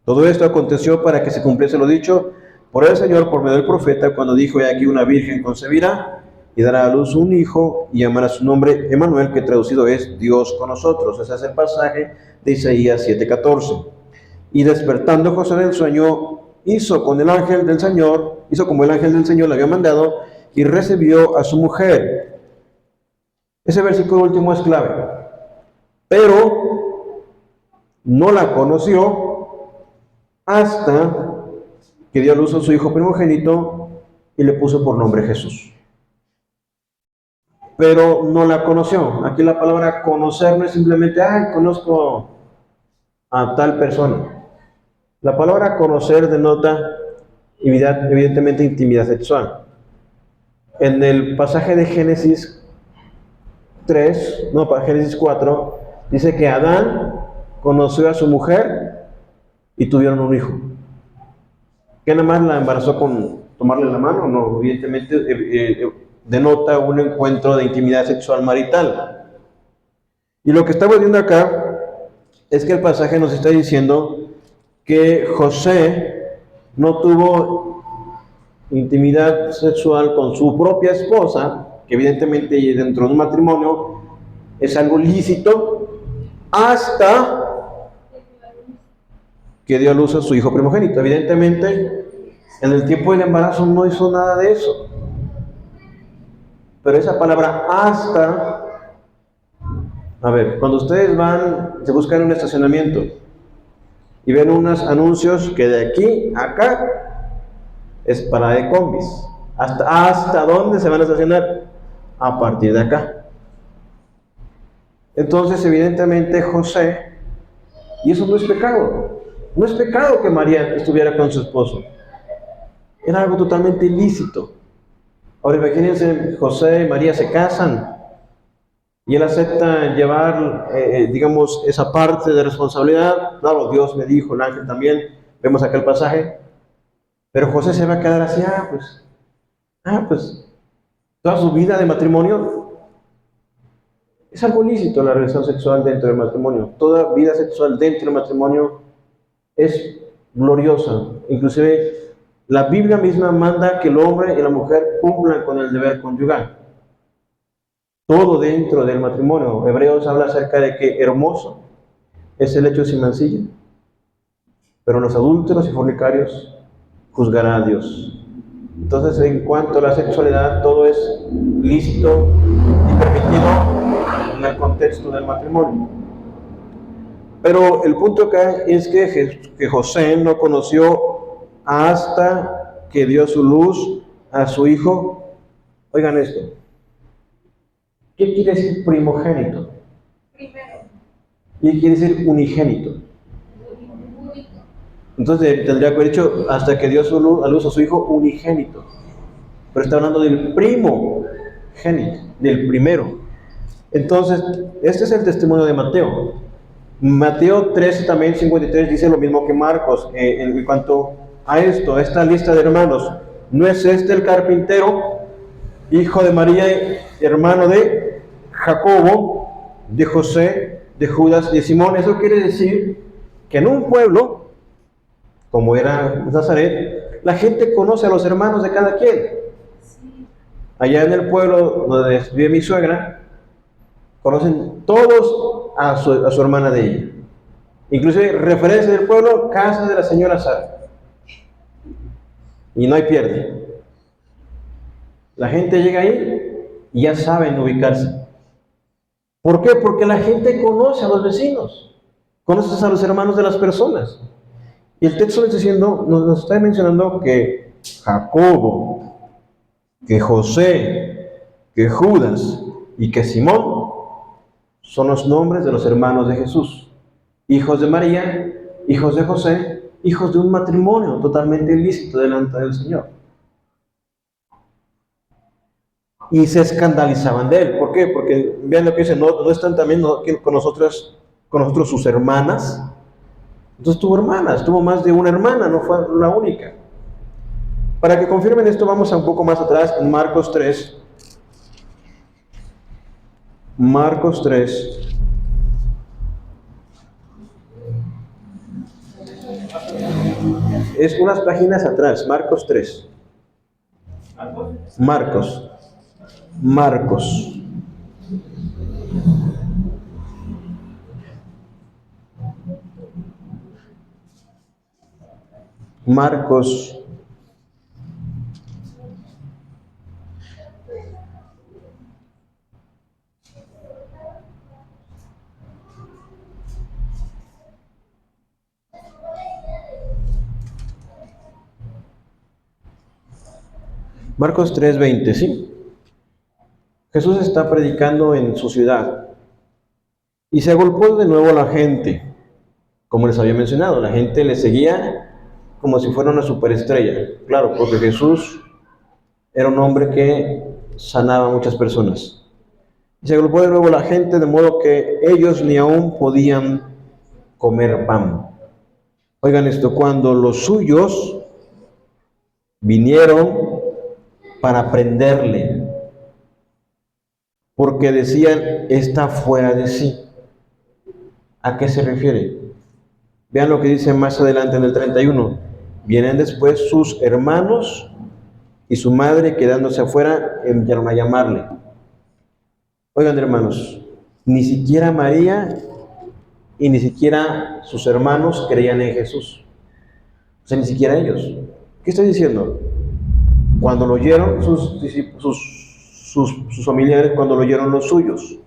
Todo esto aconteció para que se cumpliese lo dicho por el Señor por medio del profeta, cuando dijo, he aquí una virgen concebirá y dará a luz un hijo y llamará su nombre Emmanuel, que traducido es Dios con nosotros. Ese es el pasaje de Isaías 7:14. Y despertando José del sueño, hizo como el ángel del Señor le había mandado, y recibió a su mujer. Ese versículo último es clave. Pero no la conoció hasta que dio a luz a su hijo primogénito y le puso por nombre Jesús. Pero no la conoció. Aquí la palabra conocer no es simplemente, conozco a tal persona. La palabra conocer denota evidentemente intimidad sexual. En el pasaje de Génesis 4, dice que Adán conoció a su mujer y tuvieron un hijo. ¿Que nada más la embarazó con tomarle la mano? No, evidentemente denota un encuentro de intimidad sexual marital. Y lo que estamos viendo acá es que el pasaje nos está diciendo que José no tuvo intimidad sexual con su propia esposa, que evidentemente dentro de un matrimonio es algo lícito, hasta que dio a luz a su hijo primogénito. Evidentemente, en el tiempo del embarazo no hizo nada de eso. Pero esa palabra hasta, a ver, cuando ustedes se buscan un estacionamiento y ven unos anuncios que de aquí a acá es para de combis. ¿Hasta dónde se van a estacionar? A partir de acá. Entonces, evidentemente, José, y eso no es pecado. No es pecado que María estuviera con su esposo. Era algo totalmente ilícito. Ahora imagínense, José y María se casan y él acepta llevar, digamos, esa parte de responsabilidad. Claro, Dios me dijo, el ángel también, vemos acá el pasaje. Pero José se va a quedar así, pues, toda su vida de matrimonio. Es algo lícito la relación sexual dentro del matrimonio. Toda vida sexual dentro del matrimonio es gloriosa. Inclusive la Biblia misma manda que el hombre y la mujer cumplan con el deber conyugal. Todo dentro del matrimonio. Hebreos habla acerca de que hermoso es el hecho sin mancilla, pero los adúlteros y fornicarios juzgará a Dios. Entonces, en cuanto a la sexualidad, todo es lícito y permitido en el contexto del matrimonio. Pero el punto acá es que José no conoció hasta que dio su luz a su hijo. Oigan esto. ¿Qué quiere decir primogénito? Primero. ¿Y qué quiere decir unigénito? Entonces tendría que haber dicho hasta que dio a luz a su hijo unigénito. Pero está hablando del primogénito, del primero. Entonces, este es el testimonio de Mateo. Mateo 13 también, 53, dice lo mismo que Marcos en cuanto a esto, a esta lista de hermanos. ¿No es este el carpintero, hijo de María, hermano de Jacobo, de José, de Judas y de Simón? Eso quiere decir que en un pueblo, como era Nazaret, la gente conoce a los hermanos de cada quien. Allá en el pueblo donde vive mi suegra, conocen todos a su hermana de ella. Inclusive, referencia del pueblo, casa de la señora Sara. Y no hay pierde. La gente llega ahí y ya saben ubicarse. ¿Por qué? Porque la gente conoce a los vecinos, conoces a los hermanos de las personas. Y el texto nos está mencionando que Jacobo, que José, que Judas y que Simón son los nombres de los hermanos de Jesús. Hijos de María, hijos de José, hijos de un matrimonio totalmente ilícito delante del Señor. Y se escandalizaban de él. ¿Por qué? Porque vean lo que dice, no están también con nosotros sus hermanas. Entonces tuvo más de una hermana, no fue la única. Para que confirmen esto, vamos a un poco más atrás, en Marcos 3. Marcos 3. Es unas páginas atrás, Marcos 3. Marcos. Marcos. Marcos. Marcos 3:20, sí. Jesús está predicando en su ciudad y se agolpó de nuevo la gente, como les había mencionado. La gente le seguía como si fuera una superestrella. Claro, porque Jesús era un hombre que sanaba a muchas personas. Y se agolpó de nuevo la gente, de modo que ellos ni aún podían comer pan. Oigan esto, cuando los suyos vinieron para prenderle, porque decían, está fuera de sí. ¿A qué se refiere? Vean lo que dice más adelante en el 31. Vienen después sus hermanos y su madre, quedándose afuera, enviaron a llamarle. Oigan, hermanos, ni siquiera María y ni siquiera sus hermanos creían en Jesús. O sea, ni siquiera ellos. ¿Qué estoy diciendo? Cuando lo oyeron sus familiares, cuando lo oyeron los suyos.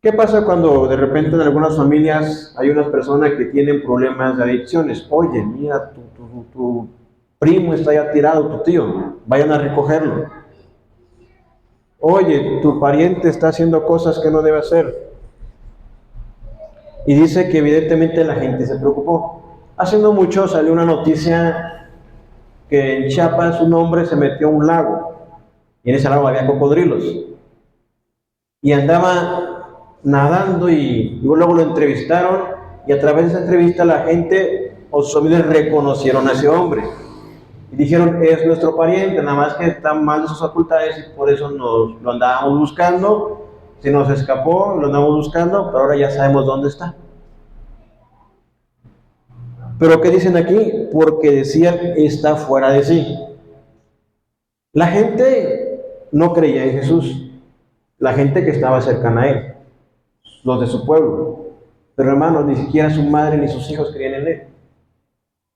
¿Qué pasa cuando de repente en algunas familias hay unas personas que tienen problemas de adicciones? Oye, mira, tu primo está ya tirado, tu tío, vayan a recogerlo. Oye, tu pariente está haciendo cosas que no debe hacer. Y dice que evidentemente la gente se preocupó. Hace no mucho salió una noticia que en Chiapas un hombre se metió a un lago y en ese lago había cocodrilos. Y andaba nadando y luego lo entrevistaron y a través de esa entrevista la gente o sus familiares reconocieron a ese hombre y dijeron, es nuestro pariente, nada más que está mal de sus facultades y por eso lo andábamos buscando, se nos escapó, lo andamos buscando, pero ahora ya sabemos dónde está. Pero ¿qué dicen aquí? Porque decían, está fuera de sí. La gente no creía en Jesús, la gente que estaba cercana a él, los de su pueblo. Pero hermanos, ni siquiera su madre ni sus hijos creían en él.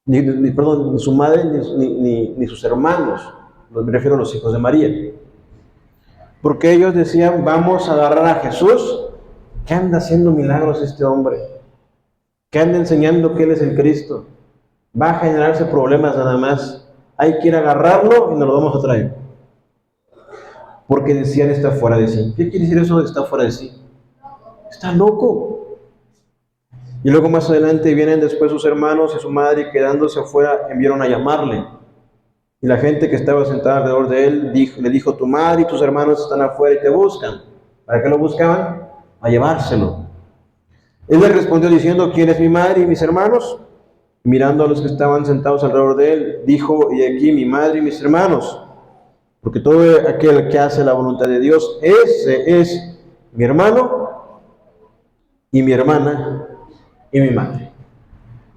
Ni su madre ni sus hermanos. Me refiero a los hijos de María. Porque ellos decían, vamos a agarrar a Jesús. ¿Qué anda haciendo milagros este hombre? ¿Qué anda enseñando que él es el Cristo? Va a generarse problemas nada más. Hay que ir a agarrarlo y nos lo vamos a traer. Porque decían, está fuera de sí. ¿Qué quiere decir eso de está fuera de sí? Está loco. Y luego más adelante vienen después sus hermanos y su madre, y quedándose afuera enviaron a llamarle. Y la gente que estaba sentada alrededor de él le dijo, tu madre y tus hermanos están afuera y te buscan. ¿Para qué lo buscaban? A llevárselo. Él le respondió diciendo, ¿quién es mi madre y mis hermanos? Y mirando a los que estaban sentados alrededor de él, dijo, y aquí mi madre y mis hermanos. Porque todo aquel que hace la voluntad de Dios, ese es mi hermano y mi hermana y mi madre.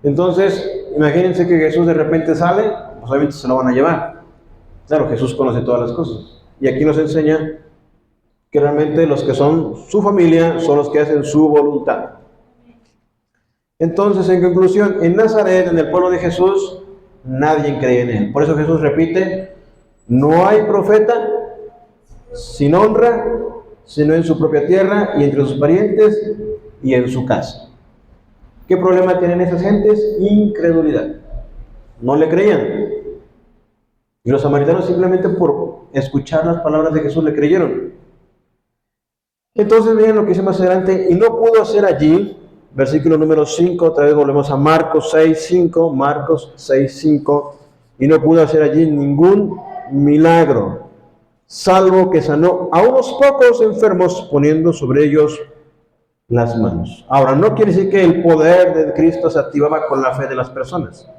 Entonces, imagínense que Jesús de repente sale, pues obviamente se lo van a llevar. Claro, Jesús conoce todas las cosas. Y aquí nos enseña que realmente los que son su familia son los que hacen su voluntad. Entonces, en conclusión, en Nazaret, en el pueblo de Jesús, nadie cree en él. Por eso Jesús repite, no hay profeta sin honra, sino en su propia tierra y entre sus parientes y en su casa. ¿Qué problema tienen esas gentes? Incredulidad. No le creían. Y los samaritanos simplemente por escuchar las palabras de Jesús le creyeron. Entonces miren lo que dice más adelante, y no pudo hacer allí, versículo número 5, otra vez volvemos a Marcos 6:5, Marcos 6:5, y no pudo hacer allí ningún milagro, salvo que sanó a unos pocos enfermos poniendo sobre ellos las manos. Ahora, no quiere decir que el poder de Cristo se activaba con la fe de las personas.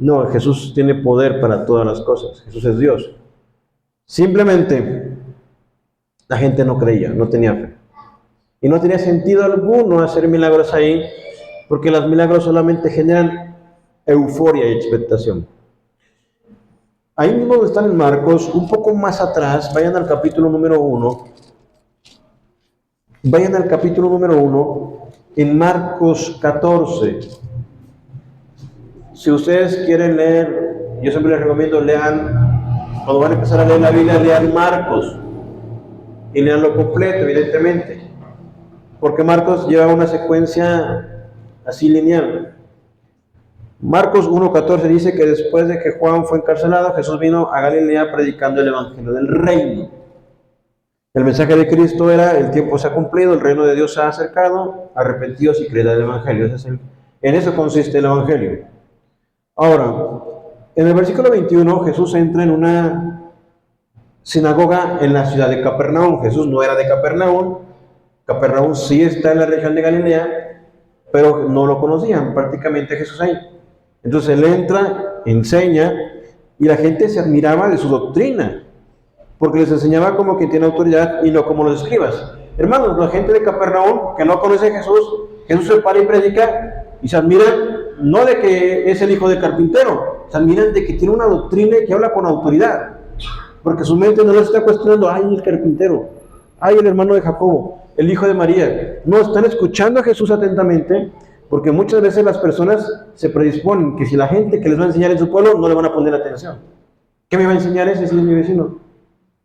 No, Jesús tiene poder para todas las cosas. Jesús es Dios. Simplemente la gente no creía, no tenía fe. Y no tenía sentido alguno hacer milagros ahí, porque los milagros solamente generan euforia y expectación. Ahí mismo donde están en Marcos, un poco más atrás, vayan al capítulo número 1. Vayan al capítulo número 1, en Marcos 14. Si ustedes quieren leer, yo siempre les recomiendo lean, cuando van a empezar a leer la Biblia, lean Marcos y leanlo completo, evidentemente, porque Marcos lleva una secuencia así lineal. Marcos 1:14 dice que después de que Juan fue encarcelado, Jesús vino a Galilea predicando el evangelio del reino. El mensaje de Cristo era: el tiempo se ha cumplido, el reino de Dios se ha acercado, arrepentidos y creed el evangelio. En eso consiste el evangelio. Ahora, en el versículo 21, Jesús entra en una sinagoga en la ciudad de Capernaum. Jesús no era de Capernaum. Capernaum sí está en la región de Galilea, pero no lo conocían prácticamente Jesús ahí. Entonces él entra, enseña, y la gente se admiraba de su doctrina, porque les enseñaba como quien tiene autoridad y no como los escribas. Hermanos, la gente de Capernaum que no conoce a Jesús, Jesús se para y predica y se admiran no de que es el hijo del carpintero, se admiran de que tiene una doctrina y que habla con autoridad, porque su mente no les está cuestionando: ay, el carpintero, ay, el hermano de Jacobo, el hijo de María. No, están escuchando a Jesús atentamente, porque muchas veces las personas se predisponen que si la gente que les va a enseñar en su pueblo no le van a poner atención. ¿Qué me va a enseñar ese si es mi vecino?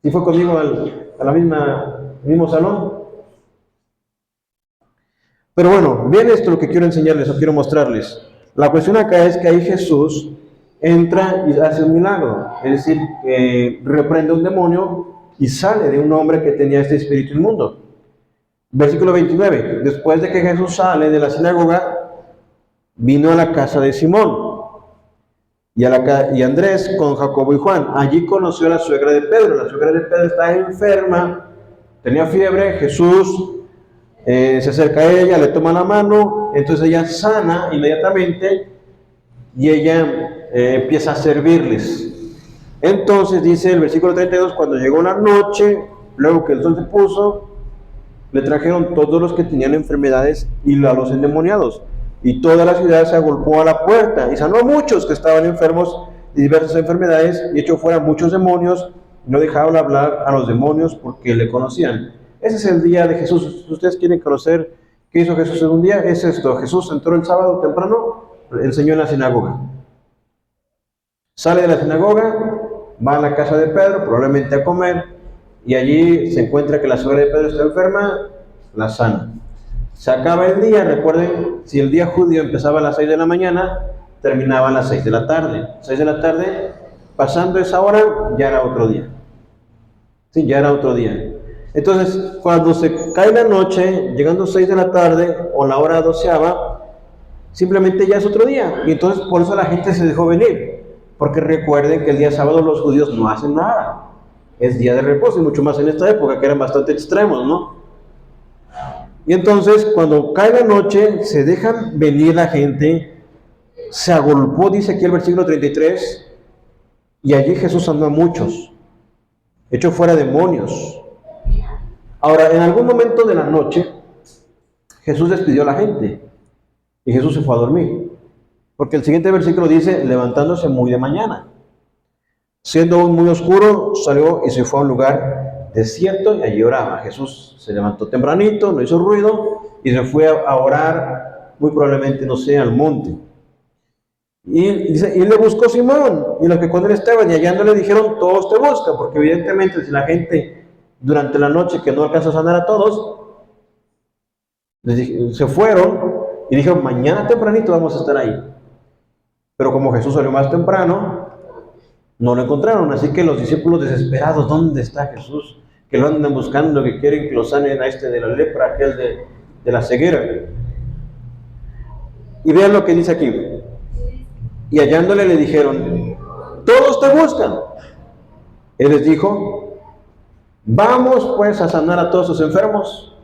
Si fue conmigo al mismo salón. Pero bueno, bien, esto lo que quiero enseñarles o quiero mostrarles. La cuestión acá es que ahí Jesús entra y hace un milagro, es decir, reprende un demonio y sale de un hombre que tenía este espíritu inmundo. Versículo 29, después de que Jesús sale de la sinagoga, vino a la casa de Simón y Andrés con Jacobo y Juan. Allí conoció a la suegra de Pedro. La suegra de Pedro estaba enferma, tenía fiebre. Jesús se acerca a ella, le toma la mano, entonces ella sana inmediatamente y ella empieza a servirles. Entonces dice el versículo 32, cuando llegó la noche, luego que el sol se puso, le trajeron todos los que tenían enfermedades y a los endemoniados, y toda la ciudad se agolpó a la puerta y sanó a muchos que estaban enfermos de diversas enfermedades y echó fuera muchos demonios. No dejaban hablar a los demonios porque le conocían. Ese es el día de Jesús. Si ustedes quieren conocer qué hizo Jesús en un día, es esto. Jesús entró el sábado temprano, enseñó en la sinagoga. Sale de la sinagoga, va a la casa de Pedro, probablemente a comer, y allí se encuentra que la suegra de Pedro está enferma, la sana. Se acaba el día. Recuerden, si el día judío empezaba a las 6 de la mañana, terminaba a las 6 de la tarde. 6 de la tarde, pasando esa hora, ya era otro día. Sí, ya era otro día. Entonces, cuando se cae la noche, llegando 6 de la tarde, o la hora doceava, simplemente ya es otro día. Y entonces por eso la gente se dejó venir. Porque recuerden que el día sábado los judíos no hacen nada. Es día de reposo, y mucho más en esta época, que eran bastante extremos, ¿no? Y entonces, cuando cae la noche, se dejan venir la gente, se agolpó, dice aquí el versículo 33, y allí Jesús sanó a muchos, echó fuera demonios. Ahora, en algún momento de la noche, Jesús despidió a la gente, y Jesús se fue a dormir, porque el siguiente versículo dice: levantándose muy de mañana, siendo aún muy oscuro, salió y se fue a un lugar desierto y allí oraba. Jesús se levantó tempranito, no hizo ruido y se fue a orar, muy probablemente, no sé, al monte. Y dice, y le buscó Simón y los que con él estaban, y hallándole dijeron: todos te buscan, porque evidentemente si la gente durante la noche, que no alcanza a sanar a todos, se fueron y dijeron: mañana tempranito vamos a estar ahí. Pero como Jesús salió más temprano, no lo encontraron, así que los discípulos desesperados: ¿dónde está Jesús? Que lo andan buscando, que quieren que lo sanen a este de la lepra, aquel de la ceguera. Y vean lo que dice aquí. Y hallándole le dijeron: todos te buscan. Él les dijo: vamos pues a sanar a todos sus enfermos.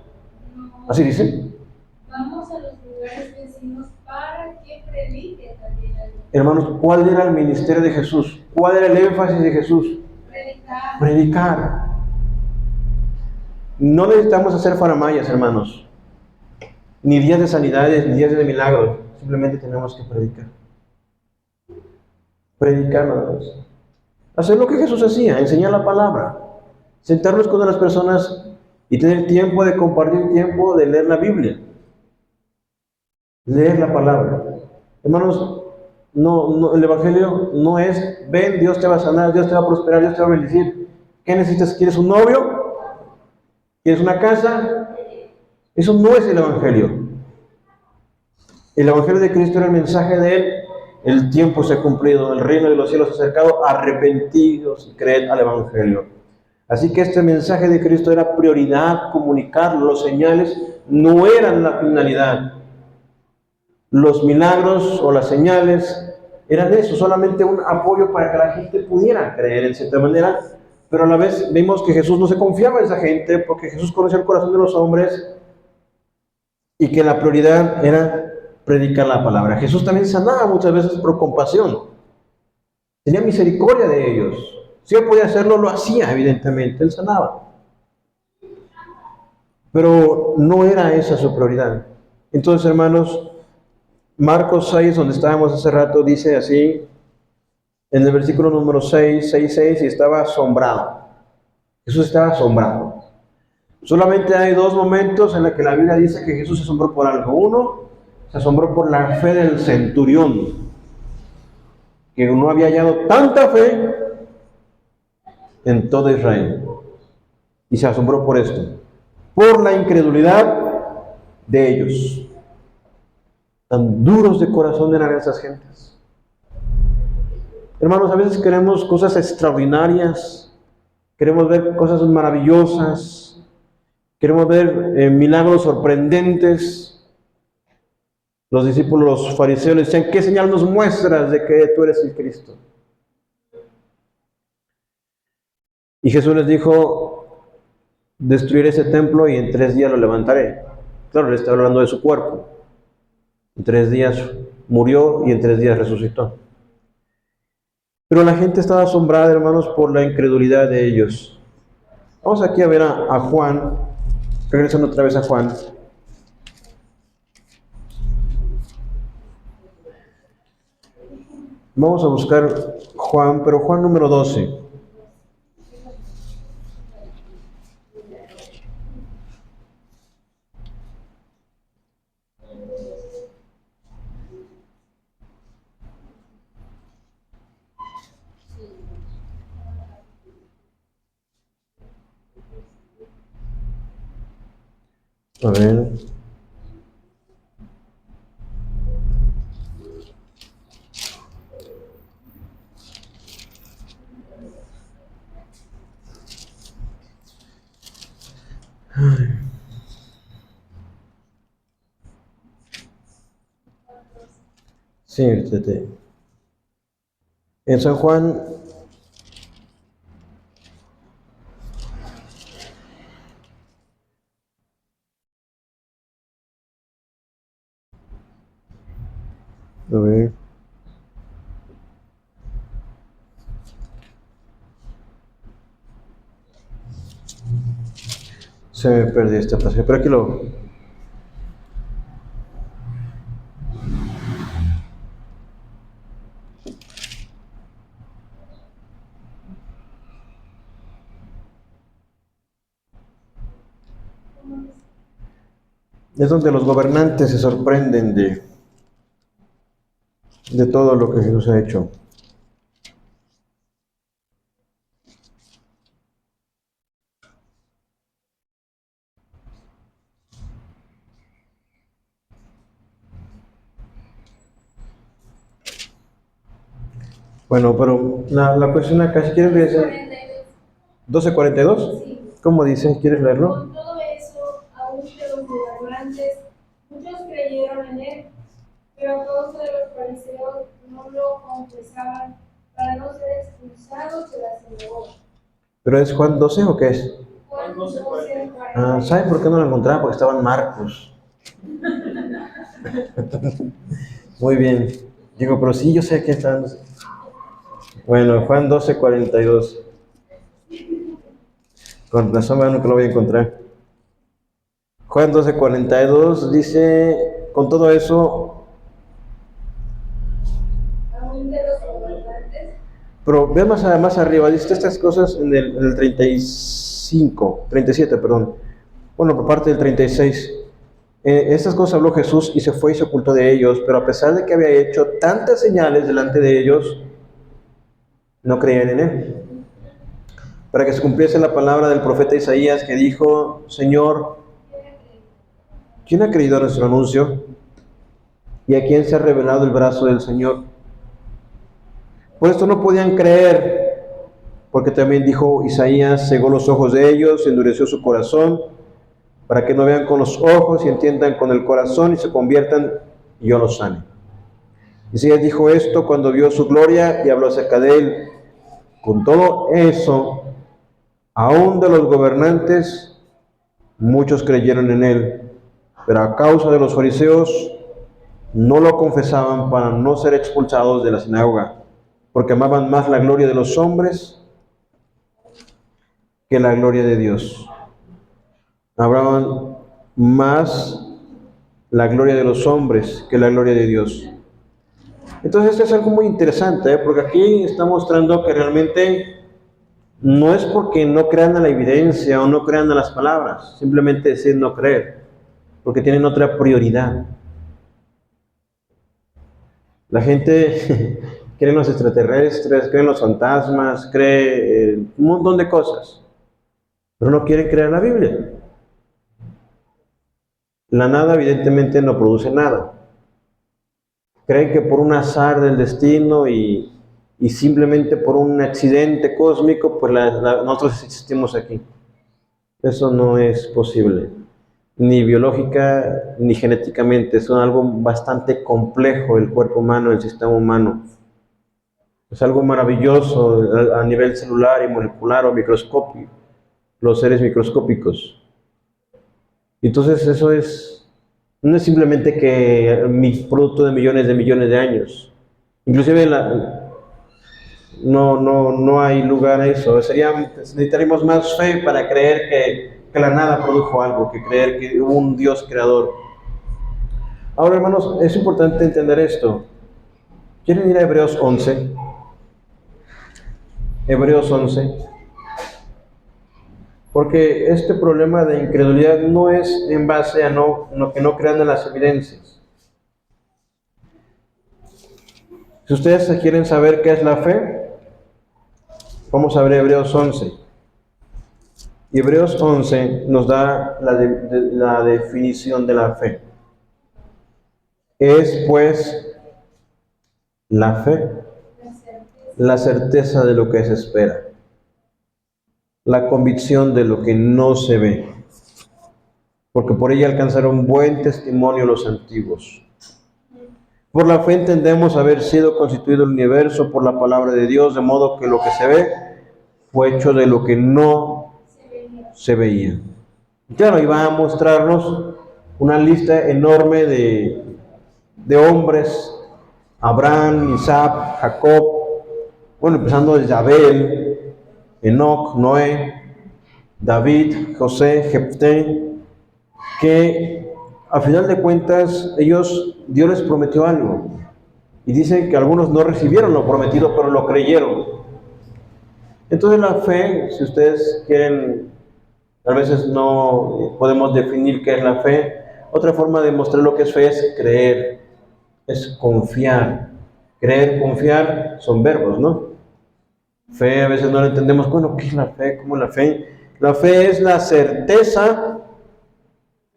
Así dice. Vamos a los lugares vecinos para que predique también. Hermanos, ¿cuál era el ministerio de Jesús? ¿Cuál era el énfasis de Jesús? Predicar. Predicar. No necesitamos hacer faramayas, hermanos, ni días de sanidades, ni días de milagros. Simplemente tenemos que predicar. Predicar nada más. hacer lo que Jesús hacía, enseñar la palabra, sentarnos con las personas y tener tiempo de compartir, tiempo de leer la Biblia, leer la palabra. Hermanos, el Evangelio no es, ven, Dios te va a sanar, Dios te va a prosperar, Dios te va a bendecir. ¿Qué necesitas? ¿Quieres un novio? ¿Quieres una casa? Eso no es el Evangelio. El Evangelio de Cristo era el mensaje de Él. El tiempo se ha cumplido, el reino de los cielos se ha acercado, arrepentidos y creed al Evangelio. Así que este mensaje de Cristo era prioridad, comunicarlo. Los señales no eran la finalidad. Los milagros o las señales eran eso, solamente un apoyo para que la gente pudiera creer en cierta manera, pero a la vez vimos que Jesús no se confiaba en esa gente porque Jesús conocía el corazón de los hombres y que la prioridad era predicar la palabra. Jesús también sanaba muchas veces por compasión, tenía misericordia de ellos. Si él podía hacerlo, lo hacía, evidentemente, él sanaba. Pero no era esa su prioridad. Entonces, hermanos, Marcos 6, donde estábamos hace rato, dice así, en el versículo número 6, y estaba asombrado. Jesús estaba asombrado. Solamente hay dos momentos en los que la Biblia dice que Jesús se asombró por algo. Uno, se asombró por la fe del centurión, que no había hallado tanta fe en todo Israel. Y se asombró por esto, por la incredulidad de ellos. Tan duros de corazón eran esas gentes. Hermanos, a veces queremos cosas extraordinarias, queremos ver cosas maravillosas, queremos ver milagros sorprendentes. Los discípulos, los fariseos les decían, ¿qué señal nos muestras de que tú eres el Cristo? Y Jesús les dijo, destruiré ese templo y en 3 días lo levantaré. Claro, le está hablando de su cuerpo. En 3 días murió y en 3 días resucitó. Pero la gente estaba asombrada, hermanos, por la incredulidad de ellos. Vamos aquí a ver a Juan, regresando otra vez a Juan. Vamos a buscar Juan, pero Juan número 12. A ver. Sí, en San Juan, a ver, se me perdió esta frase, pero aquí lo... Es donde los gobernantes se sorprenden de todo lo que Jesús ha hecho. Bueno, pero la cuestión acá, si quieres leer 12:42, Sí. ¿cómo dice? ¿Quieres leerlo? Con todo eso, aún de los gobernantes, muchos creyeron en él, pero a causa de los fariseos no lo confesaban para no ser expulsados de la sinagoga. ¿Pero es Juan 12 o qué es? Juan 12, 40. ¿Saben por qué no lo encontraba? Porque estaban Marcos. Muy bien. Digo, pero sí, yo sé que están. Bueno, Juan 12:42. Con razón, bueno, que lo voy a encontrar. Juan 12:42 dice, con todo eso, Aún de los gobernantes, Pero ve más arriba, dice estas cosas en el 37, perdón. Bueno, por parte del 36. Estas cosas habló Jesús y se fue y se ocultó de ellos, pero a pesar de que había hecho tantas señales delante de ellos, no creían en él. Para que se cumpliese la palabra del profeta Isaías que dijo: Señor, ¿quién ha creído a nuestro anuncio? ¿Y a quién se ha revelado el brazo del Señor? Por esto no podían creer, porque también dijo Isaías: cegó los ojos de ellos, endureció su corazón, para que no vean con los ojos y entiendan con el corazón y se conviertan y yo los sane. Isaías dijo esto cuando vio su gloria y habló acerca de él. Con todo eso, aún de los gobernantes, muchos creyeron en él, pero a causa de los fariseos no lo confesaban para no ser expulsados de la sinagoga, porque amaban más la gloria de los hombres que la gloria de Dios. Amaban más la gloria de los hombres que la gloria de Dios. Entonces esto es algo muy interesante, porque aquí está mostrando que realmente no es porque no crean a la evidencia o no crean a las palabras, simplemente decir no creer, porque tienen otra prioridad. La gente cree en los extraterrestres, cree en los fantasmas, cree en un montón de cosas, pero no quieren creer la Biblia. La nada evidentemente no produce nada. Creen que por un azar del destino y simplemente por un accidente cósmico, pues nosotros existimos aquí. Eso no es posible, ni biológica ni genéticamente. Es algo bastante complejo el cuerpo humano, el sistema humano. Es algo maravilloso a nivel celular y molecular o microscópico, los seres microscópicos. Entonces eso no es simplemente que mi producto de millones de años. Inclusive no hay lugar a eso. Necesitaríamos más fe para creer que la nada produjo algo, que creer que hubo un Dios creador. Ahora, hermanos, es importante entender esto. ¿Quieren ir a Hebreos 11? Hebreos 11. Porque este problema de incredulidad no es en base a que no crean en las evidencias. Si ustedes quieren saber qué es la fe, vamos a ver Hebreos 11. Y Hebreos 11 nos da la definición de la fe. Es pues la fe, la certeza de lo que se espera, la convicción de lo que no se ve, porque por ella alcanzaron buen testimonio los antiguos. Por la fe entendemos haber sido constituido el universo por la palabra de Dios, de modo que lo que se ve fue hecho de lo que no se veía. Claro, iba a mostrarnos una lista enorme de hombres: Abraham, Isaac, Jacob, bueno, empezando desde Abel, Enoc, Noé, David, José, Jefté, que a final de cuentas Dios les prometió algo. Y dicen que algunos no recibieron lo prometido, pero lo creyeron. Entonces la fe, si ustedes quieren, a veces no podemos definir qué es la fe. Otra forma de mostrar lo que es fe es creer, es confiar. Creer, confiar son verbos, ¿no? Fe a veces no lo entendemos. Bueno, ¿qué es la fe? ¿Cómo es la fe? La fe es la certeza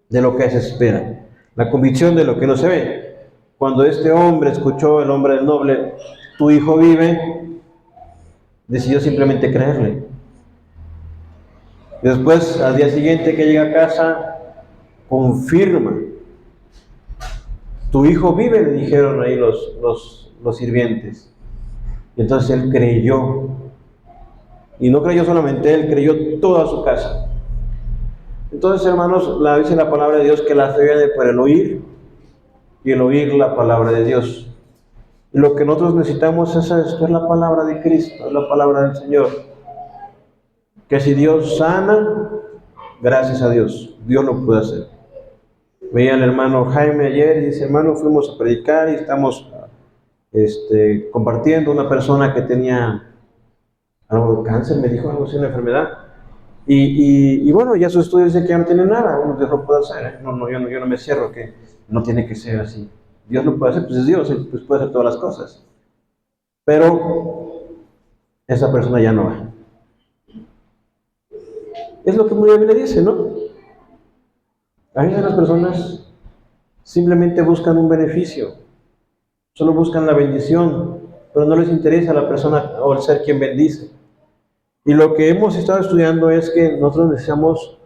de lo que se espera, la convicción de lo que no se ve. Cuando este hombre escuchó, el hombre del noble, tu hijo vive, decidió simplemente creerle. Después, al día siguiente que llega a casa, confirma. Tu hijo vive, le dijeron ahí los sirvientes. Y entonces él creyó. Y no creyó solamente él, creyó toda su casa. Entonces, hermanos, dice la palabra de Dios que la fe viene por el oír, y el oír la palabra de Dios. Y lo que nosotros necesitamos es esto, es la palabra de Cristo, es la palabra del Señor. Que si Dios sana, gracias a Dios, Dios lo puede hacer. Veía al hermano Jaime ayer y dice: hermano, fuimos a predicar y estamos compartiendo una persona que tenía algo de cáncer, me dijo algo así, una enfermedad. Y bueno, ya sus estudios dicen que ya no tiene nada, uno Dios lo puede hacer, ¿eh? Yo no me cierro que no tiene que ser así. Dios lo puede hacer, pues es Dios, Él pues puede hacer todas las cosas. Pero esa persona ya no va. Es lo que muy bien le dice, ¿no? A veces las personas simplemente buscan un beneficio, solo buscan la bendición, pero no les interesa la persona o el ser quien bendice. Y lo que hemos estado estudiando es que nosotros necesitamos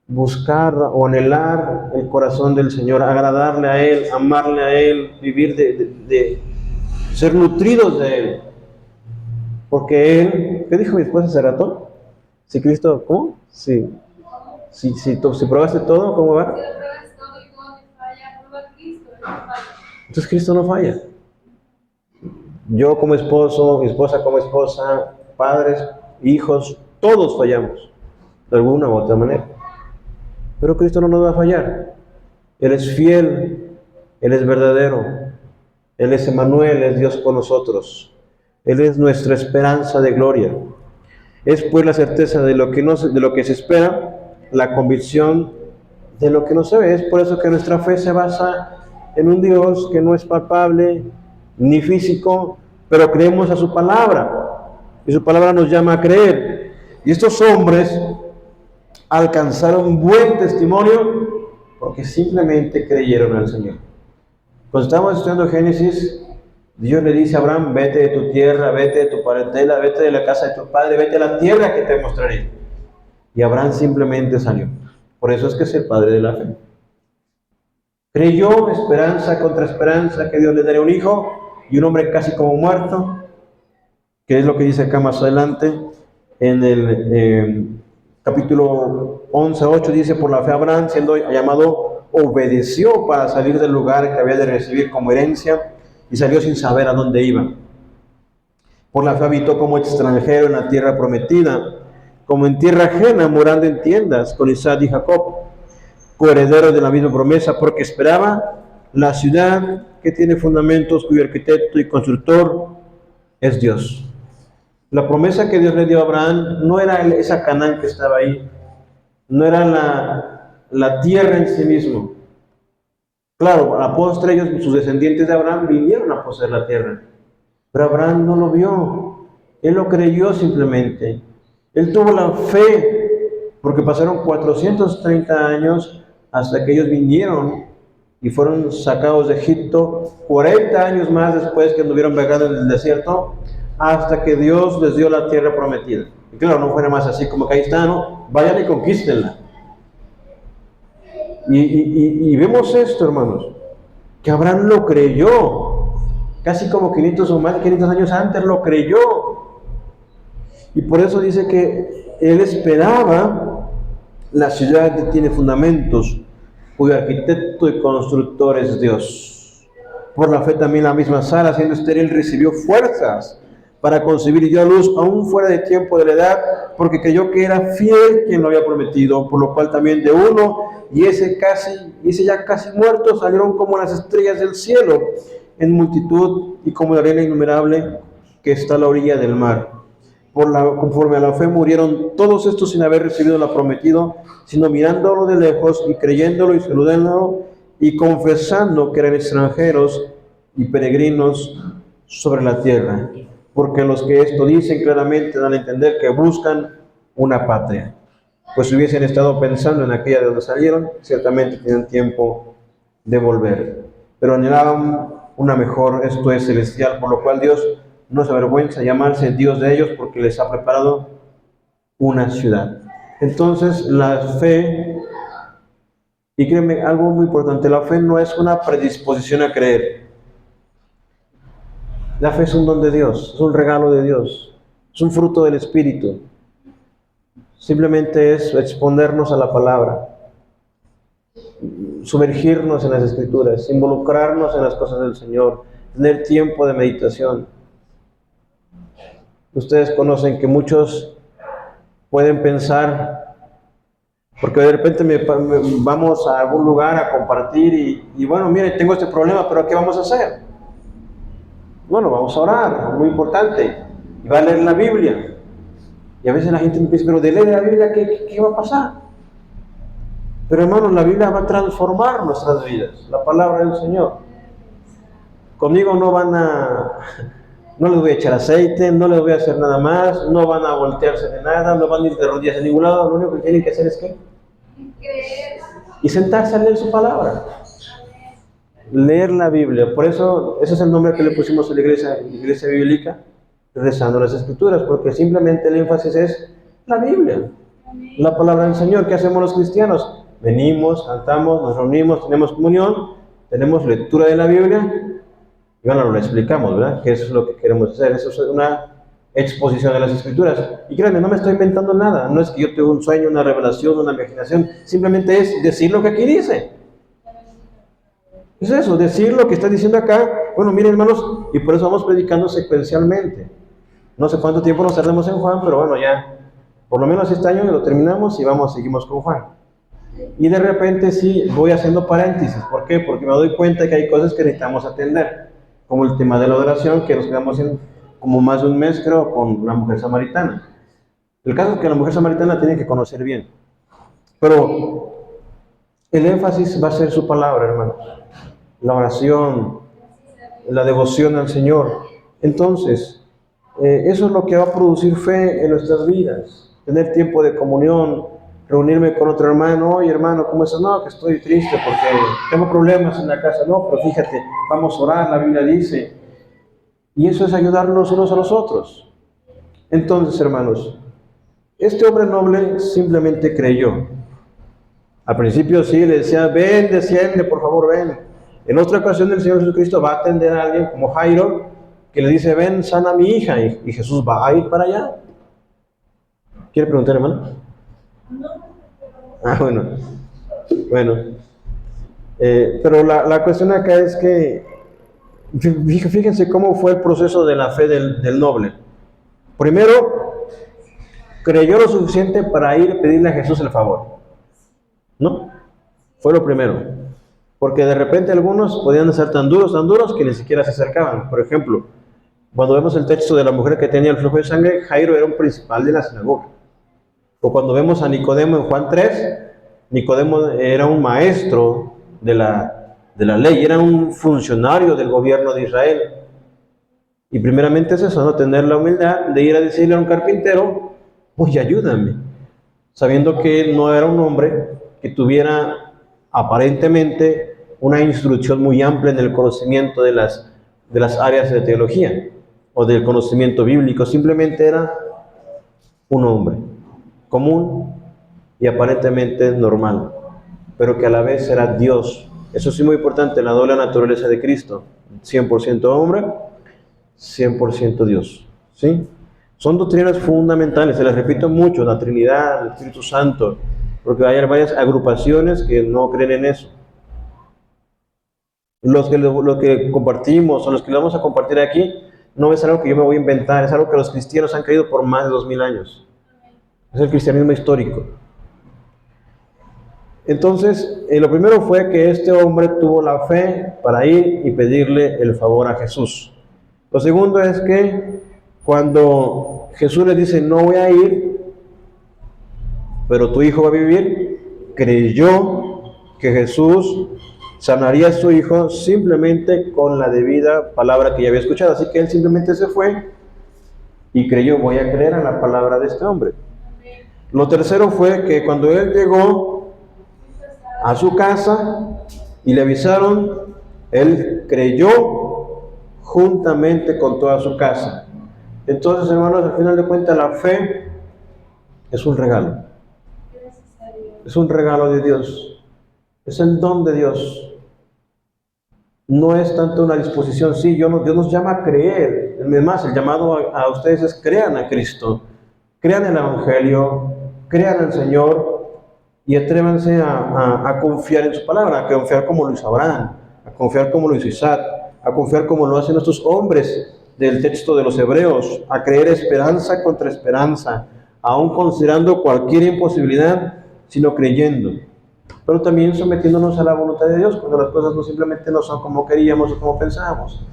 buscar o anhelar el corazón del Señor, agradarle a Él, amarle a Él, vivir de ser nutridos de Él. Porque Él, ¿qué dijo mi esposa hace rato? Si Cristo, ¿cómo? Si probaste todo, ¿cómo va? Entonces Cristo no falla. Yo como esposo, mi esposa como esposa, padres, hijos, todos fallamos, de alguna u otra manera. Pero Cristo no nos va a fallar. Él es fiel, Él es verdadero, Él es Emmanuel, es Dios con nosotros. Él es nuestra esperanza de gloria. Es pues la certeza de lo que se espera, la convicción de lo que no se ve. Es por eso que nuestra fe se basa en un Dios que no es palpable ni físico, pero creemos a su palabra. Y su palabra nos llama a creer. Y estos hombres alcanzaron buen testimonio porque simplemente creyeron al Señor. Cuando estamos estudiando Génesis, Dios le dice a Abraham: vete de tu tierra, vete de tu parentela, vete de la casa de tu padre, vete a la tierra que te mostraré. Y Abraham simplemente salió. Por eso es que es el padre de la fe. Creyó, esperanza contra esperanza, que Dios le daría un hijo, y un hombre casi como muerto, que es lo que dice acá más adelante, en el capítulo 11:8, dice: por la fe Abraham, siendo llamado, obedeció para salir del lugar que había de recibir como herencia, y salió sin saber a dónde iba. Por la fe habitó como extranjero en la tierra prometida, como en tierra ajena, morando en tiendas con Isaac y Jacob, coherederos de la misma promesa, porque esperaba la ciudad que tiene fundamentos, cuyo arquitecto y constructor es Dios. La promesa que Dios le dio a Abraham no era esa Canaán que estaba ahí, no era la tierra en sí mismo. Claro, a postre ellos, sus descendientes de Abraham, vinieron a poseer la tierra, pero Abraham no lo vio, él lo creyó simplemente. Él tuvo la fe, porque pasaron 430 años hasta que ellos vinieron y fueron sacados de Egipto, 40 años más después que anduvieron vagando en el desierto, hasta que Dios les dio la tierra prometida. Y claro, no fuera más así como que ahí está, ¿no? Vayan y conquístenla. Y vemos esto, hermanos, que Abraham lo creyó, casi como 500 o más de 500 años antes lo creyó. Y por eso dice que él esperaba la ciudad que tiene fundamentos, cuyo arquitecto y constructor es Dios. Por la fe también la misma Sara, siendo estéril, recibió fuerzas para concebir y dio a luz aún fuera de tiempo de la edad, porque creyó que era fiel quien lo había prometido, por lo cual también de uno, y ese ya casi muerto, salieron como las estrellas del cielo, en multitud y como la arena innumerable que está a la orilla del mar. Conforme a la fe murieron todos estos sin haber recibido lo prometido, sino mirándolo de lejos y creyéndolo y saludándolo y confesando que eran extranjeros y peregrinos sobre la tierra. Porque los que esto dicen claramente dan a entender que buscan una patria. Pues si hubiesen estado pensando en aquella de donde salieron, ciertamente tenían tiempo de volver. Pero anhelaban una mejor, esto es celestial, por lo cual Dios no se avergüenza de llamarse Dios de ellos, porque les ha preparado una ciudad. Entonces la fe, y créeme, algo muy importante, la fe no es una predisposición a creer. La fe es un don de Dios, es un regalo de Dios, es un fruto del Espíritu. Simplemente es exponernos a la palabra, sumergirnos en las Escrituras, involucrarnos en las cosas del Señor, tener tiempo de meditación. Ustedes conocen que muchos pueden pensar, porque de repente vamos a algún lugar a compartir y bueno, mire, tengo este problema, pero ¿qué vamos a hacer? Bueno, vamos a orar, muy importante, y va a leer la Biblia. Y a veces la gente me dice, pero de leer la Biblia, ¿qué va a pasar? Pero hermanos, la Biblia va a transformar nuestras vidas, la palabra del Señor. Conmigo no les voy a echar aceite, no les voy a hacer nada más, no van a voltearse de nada, no van a ir de rodillas a ningún lado, lo único que tienen que hacer es ¿qué? Creer. Y sentarse a leer su palabra. Leer la Biblia. Por eso, ese es el nombre que le pusimos a la iglesia bíblica, rezando las Escrituras, porque simplemente el énfasis es la Biblia, la palabra del Señor. ¿Qué hacemos los cristianos? Venimos, cantamos, nos reunimos, tenemos comunión, tenemos lectura de la Biblia, y bueno, lo explicamos, ¿verdad? Que eso es lo que queremos hacer. Eso es una exposición de las Escrituras. Y créanme, no me estoy inventando nada. No es que yo tenga un sueño, una revelación, una imaginación. Simplemente es decir lo que aquí dice. Es eso, decir lo que está diciendo acá. Bueno, miren, hermanos, y por eso vamos predicando secuencialmente. No sé cuánto tiempo nos tardemos en Juan, pero bueno, ya por lo menos este año lo terminamos y seguimos con Juan. Y de repente sí voy haciendo paréntesis. ¿Por qué? Porque me doy cuenta que hay cosas que necesitamos atender, como el tema de la adoración, que nos quedamos en como más de un mes, creo, con la mujer samaritana. El caso es que la mujer samaritana tiene que conocer bien. Pero el énfasis va a ser su palabra, hermanos. La oración, la devoción al Señor. Entonces, eso es lo que va a producir fe en nuestras vidas. Tener tiempo de comunión, reunirme con otro hermano. Oye, hermano, ¿cómo estás? No, que estoy triste porque tengo problemas en la casa. No, pero fíjate, vamos a orar, la Biblia dice. Y eso es ayudarnos unos a los otros. Entonces, hermanos, este hombre noble simplemente creyó. Al principio sí, le decía, ven, desciende, por favor, ven. En otra ocasión el Señor Jesucristo va a atender a alguien como Jairo, que le dice, ven, sana a mi hija, y Jesús va a ir para allá. ¿Quiere preguntar, hermano? Bueno. Pero la cuestión acá es que, fíjense cómo fue el proceso de la fe del noble. Primero, creyó lo suficiente para ir a pedirle a Jesús el favor. ¿No? Fue lo primero. Porque de repente algunos podían ser tan duros que ni siquiera se acercaban. Por ejemplo, cuando vemos el texto de la mujer que tenía el flujo de sangre, Jairo era un principal de la sinagoga. O cuando vemos a Nicodemo en Juan 3, Nicodemo era un maestro de la ley, era un funcionario del gobierno de Israel. Y primeramente es eso, ¿no? Tener la humildad de ir a decirle a un carpintero, oye, ayúdame. Sabiendo que él no era un hombre que tuviera aparentemente una instrucción muy amplia en el conocimiento de las áreas de teología o del conocimiento bíblico. Simplemente era un hombre común y aparentemente normal, pero que a la vez era Dios. Eso sí, muy importante, la doble naturaleza de Cristo, 100% hombre, 100% Dios, ¿sí? Son doctrinas fundamentales, se las repito mucho, la Trinidad, el Espíritu Santo, porque hay varias agrupaciones que no creen en eso. Lo que compartimos, o los que lo vamos a compartir aquí, no es algo que yo me voy a inventar, es algo que los cristianos han creído por más de 2000 años. Es el cristianismo histórico. Entonces, lo primero fue que este hombre tuvo la fe para ir y pedirle el favor a Jesús. Lo segundo es que cuando Jesús le dice, no voy a ir, pero tu hijo va a vivir, creyó que Jesús sanaría a su hijo simplemente con la debida palabra que ya había escuchado. Así que él simplemente se fue y creyó, voy a creer en la palabra de este hombre. Lo tercero fue que cuando él llegó a su casa y le avisaron, él creyó juntamente con toda su casa. Entonces, hermanos, al final de cuentas, la fe es un regalo. Es un regalo de Dios. Es el don de Dios. No es tanto una disposición. Sí, Dios nos llama a creer. Además, el llamado a ustedes es crean a Cristo. Crean el Evangelio. Crean al Señor. Y atrévanse a confiar en su palabra. A confiar como lo hizo Abraham. A confiar como lo hizo Isaac. A confiar como lo hacen estos hombres del texto de los Hebreos. A creer esperanza contra esperanza. Aún considerando cualquier imposibilidad, sino creyendo. Pero también sometiéndonos a la voluntad de Dios, cuando las cosas no simplemente no son como queríamos o como pensábamos.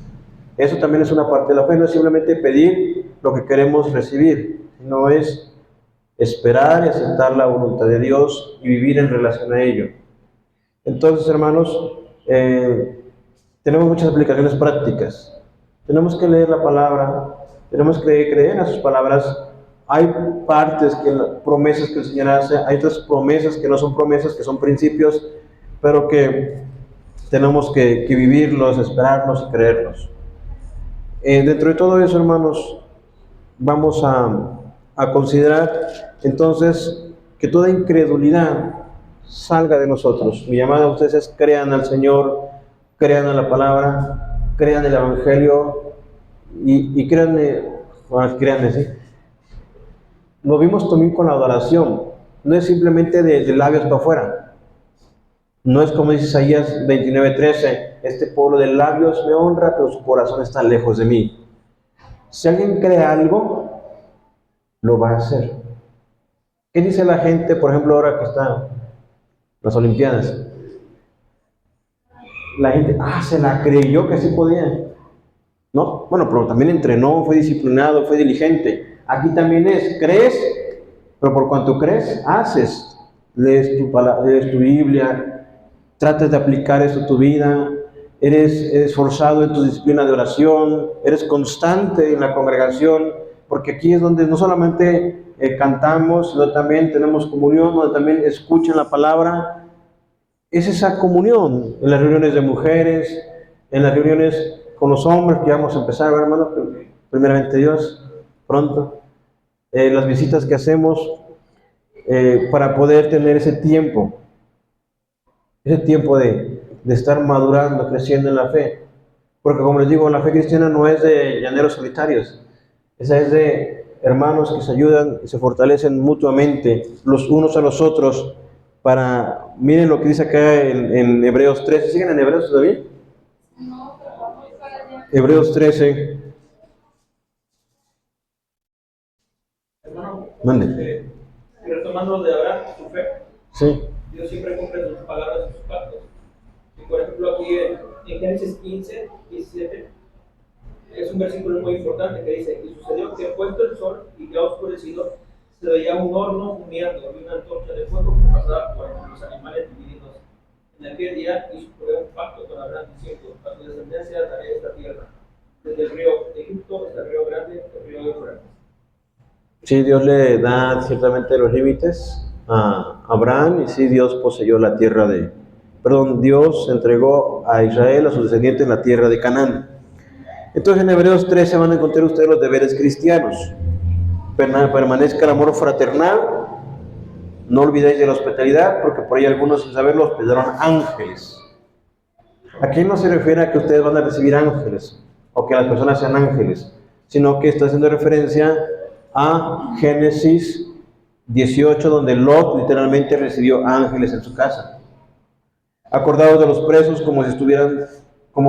Eso también es una parte de la fe, no es simplemente pedir lo que queremos recibir, sino es esperar y aceptar la voluntad de Dios y vivir en relación a ello. Entonces, hermanos, tenemos muchas aplicaciones prácticas. Tenemos que leer la palabra, tenemos que creer a sus palabras. Hay partes, promesas que el Señor hace, hay otras promesas que no son promesas, que son principios, pero que tenemos que vivirlos, esperarlos y creerlos. Dentro de todo eso, hermanos, vamos a considerar entonces que toda incredulidad salga de nosotros. Mi llamada a ustedes es: crean al Señor, crean a la palabra, crean el Evangelio y créanme, créanme, ¿sí? Lo vimos también con la adoración. No es simplemente de labios para afuera. No es como dice Isaías 29:13, este pueblo de labios me honra, pero su corazón está lejos de mí. Si alguien cree algo, lo va a hacer. ¿Qué dice la gente, por ejemplo, ahora que están las Olimpiadas? La gente, se la creyó que sí podía. ¿No? Bueno, pero también entrenó, fue disciplinado, fue diligente. Aquí también crees, pero por cuanto crees, haces. Lees tu Biblia, tratas de aplicar esto a tu vida, eres esforzado en tu disciplina de oración, eres constante en la congregación, porque aquí es donde no solamente cantamos, sino también tenemos comunión, donde también escuchan la palabra. Es esa comunión en las reuniones de mujeres, en las reuniones con los hombres, que vamos a empezar, hermano, primeramente Dios, pronto. Las visitas que hacemos para poder tener ese tiempo de estar madurando, creciendo en la fe. Porque como les digo, la fe cristiana no es de llaneros solitarios, esa es de hermanos que se ayudan y se fortalecen mutuamente los unos a los otros miren lo que dice acá en Hebreos 13, ¿siguen en Hebreos todavía? No, pero vamos para allá. Hebreos 13. Hermano, Mande. retomando lo de Abraham, su fe, Sí. Dios siempre cumple sus palabras y sus pactos. Y por ejemplo, aquí en Génesis 15, 17, es un versículo muy importante que dice: y sucedió que puesto el sol y ya oscurecido, se veía un horno humeando y una antorcha de fuego que pasaba por los animales divididos. En aquel día hizo un pacto con Abraham, diciendo: a tu descendencia daré esta tierra, desde el río Egipto hasta el río Grande, el río Éufrates. Sí, Dios le da ciertamente los límites a Abraham, y sí, Dios poseyó la tierra Dios entregó a Israel, a sus descendientes, la tierra de Canaán. Entonces en Hebreos 13 van a encontrar ustedes los deberes cristianos. Permanezca el amor fraternal, no olvidéis de la hospitalidad, porque por ahí algunos sin saberlo hospedaron ángeles. Aquí no se refiere a que ustedes van a recibir ángeles, o que las personas sean ángeles, sino que está haciendo referencia a Génesis 18, donde Lot literalmente recibió ángeles en su casa. Acordaos de los presos como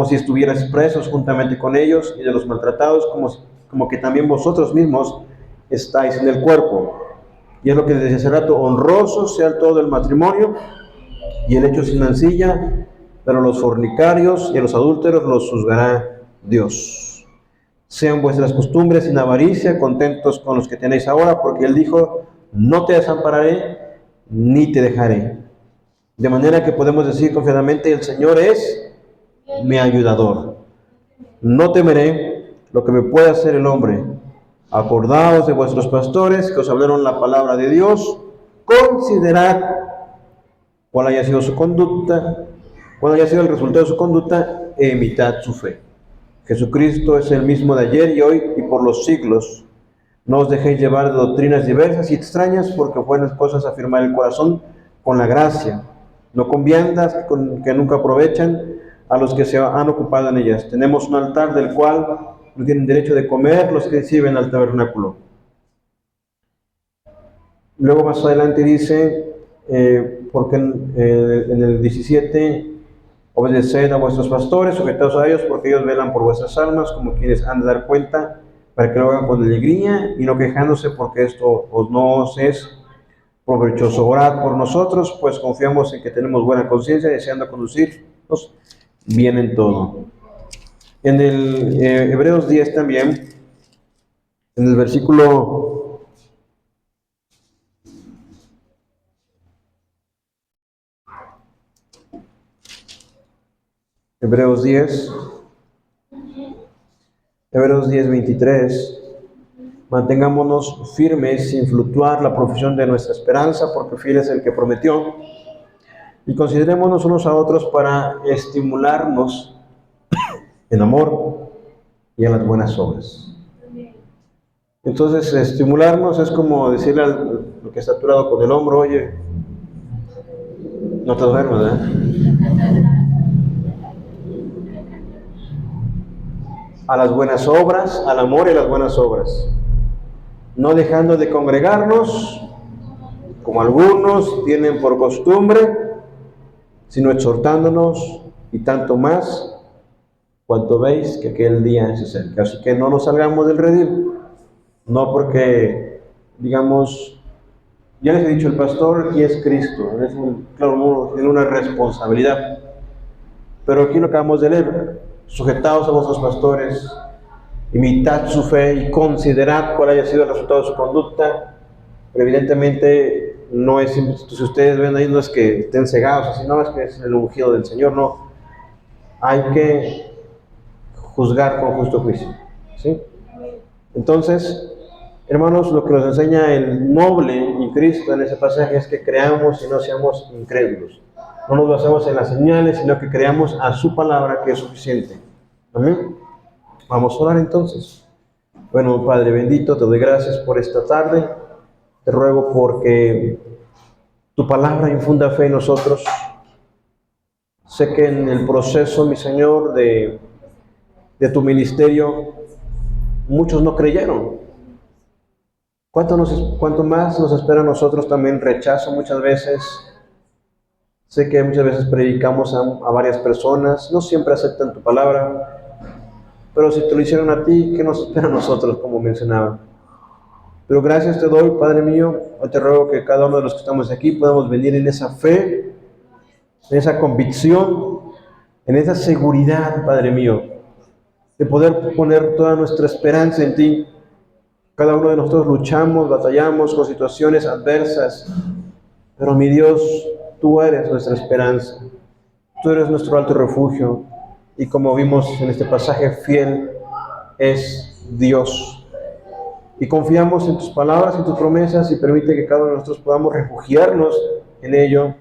si estuvieras presos juntamente con ellos, y de los maltratados como que también vosotros mismos estáis en el cuerpo. Y es lo que les decía hace rato: honroso sea todo el matrimonio y el hecho sin mancilla, pero los fornicarios y los adúlteros los juzgará Dios. Sean vuestras costumbres sin avaricia, contentos con los que tenéis ahora, porque Él dijo: no te desampararé ni te dejaré. De manera que podemos decir confiadamente: el Señor es mi ayudador. No temeré lo que me pueda hacer el hombre. Acordaos de vuestros pastores que os hablaron la palabra de Dios. Considerad cuál haya sido su conducta, cuál haya sido el resultado de su conducta, e imitad su fe. Jesucristo es el mismo de ayer y hoy y por los siglos. No os dejéis llevar de doctrinas diversas y extrañas, porque buenas cosas afirmar el corazón con la gracia, no con viandas que nunca aprovechan a los que se han ocupado en ellas. Tenemos un altar del cual no tienen derecho de comer los que sirven al tabernáculo. Luego más adelante dice, porque en el 17, obedeced a vuestros pastores, sujetaos a ellos, porque ellos velan por vuestras almas, como quienes han de dar cuenta, para que lo hagan con alegría y no quejándose, porque esto no os es provechoso. Orad por nosotros, pues confiamos en que tenemos buena conciencia, deseando conducirnos bien en todo. En el Hebreos 10 también, en el versículo Hebreos 10, Hebreos 10, 23. Mantengámonos firmes sin fluctuar la profesión de nuestra esperanza, porque fiel es el que prometió. Y considerémonos unos a otros para estimularnos en amor y en las buenas obras. Entonces, estimularnos es como decirle al que está aturado con el hombro: oye, no te duermas, ¿verdad? A las buenas obras, al amor y a las buenas obras. No dejando de congregarnos, como algunos tienen por costumbre, sino exhortándonos, y tanto más cuanto veis que aquel día se acerca. Así que no nos salgamos del redil, no porque, digamos, ya les he dicho, el pastor aquí es Cristo, claro, tiene una responsabilidad, pero aquí lo acabamos de leer: sujetaos a vuestros pastores, imitad su fe y considerad cuál haya sido el resultado de su conducta. Pero evidentemente no es, si ustedes ven ahí, no es que estén cegados, así, no es que es el ungido del Señor, no. Hay que juzgar con justo juicio, ¿sí? Entonces, hermanos, lo que nos enseña el noble y Cristo en ese pasaje es que creamos y no seamos incrédulos. No nos basamos en las señales, sino que creamos a su palabra, que es suficiente. Amén. Vamos a orar entonces. Bueno, Padre bendito, te doy gracias por esta tarde. Te ruego porque tu palabra infunda fe en nosotros. Sé que en el proceso, mi Señor, de tu ministerio, muchos no creyeron. ¿Cuánto más nos espera a nosotros también rechazo muchas veces? Sé que muchas veces predicamos a varias personas, no siempre aceptan tu palabra, pero si te lo hicieron a ti, ¿qué nos espera a nosotros, como mencionaba? Pero gracias te doy, Padre mío. Hoy te ruego que cada uno de los que estamos aquí podamos venir en esa fe, en esa convicción, en esa seguridad, Padre mío, de poder poner toda nuestra esperanza en ti. Cada uno de nosotros luchamos, batallamos con situaciones adversas, pero mi Dios, tú eres nuestra esperanza, tú eres nuestro alto refugio, y como vimos en este pasaje, fiel es Dios. Y confiamos en tus palabras, en tus promesas, y permite que cada uno de nosotros podamos refugiarnos en ello,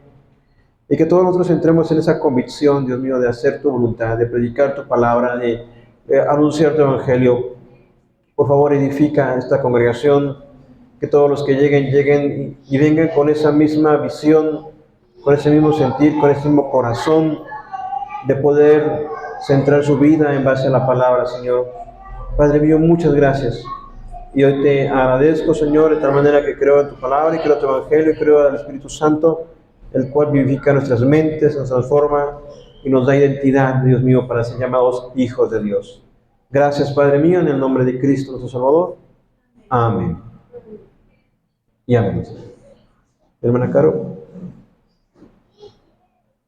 y que todos nosotros entremos en esa convicción, Dios mío, de hacer tu voluntad, de predicar tu palabra, de anunciar tu evangelio. Por favor, edifica esta congregación, que todos los que lleguen y vengan con esa misma visión, con ese mismo sentir, con ese mismo corazón, de poder centrar su vida en base a la palabra, Señor. Padre mío, muchas gracias. Y hoy te agradezco, Señor, de tal manera que creo en tu palabra y creo en tu evangelio y creo en el Espíritu Santo, el cual vivifica nuestras mentes, nos transforma y nos da identidad, Dios mío, para ser llamados hijos de Dios. Gracias, Padre mío, en el nombre de Cristo, nuestro Salvador. Amén. Y amén. Hermana Caro.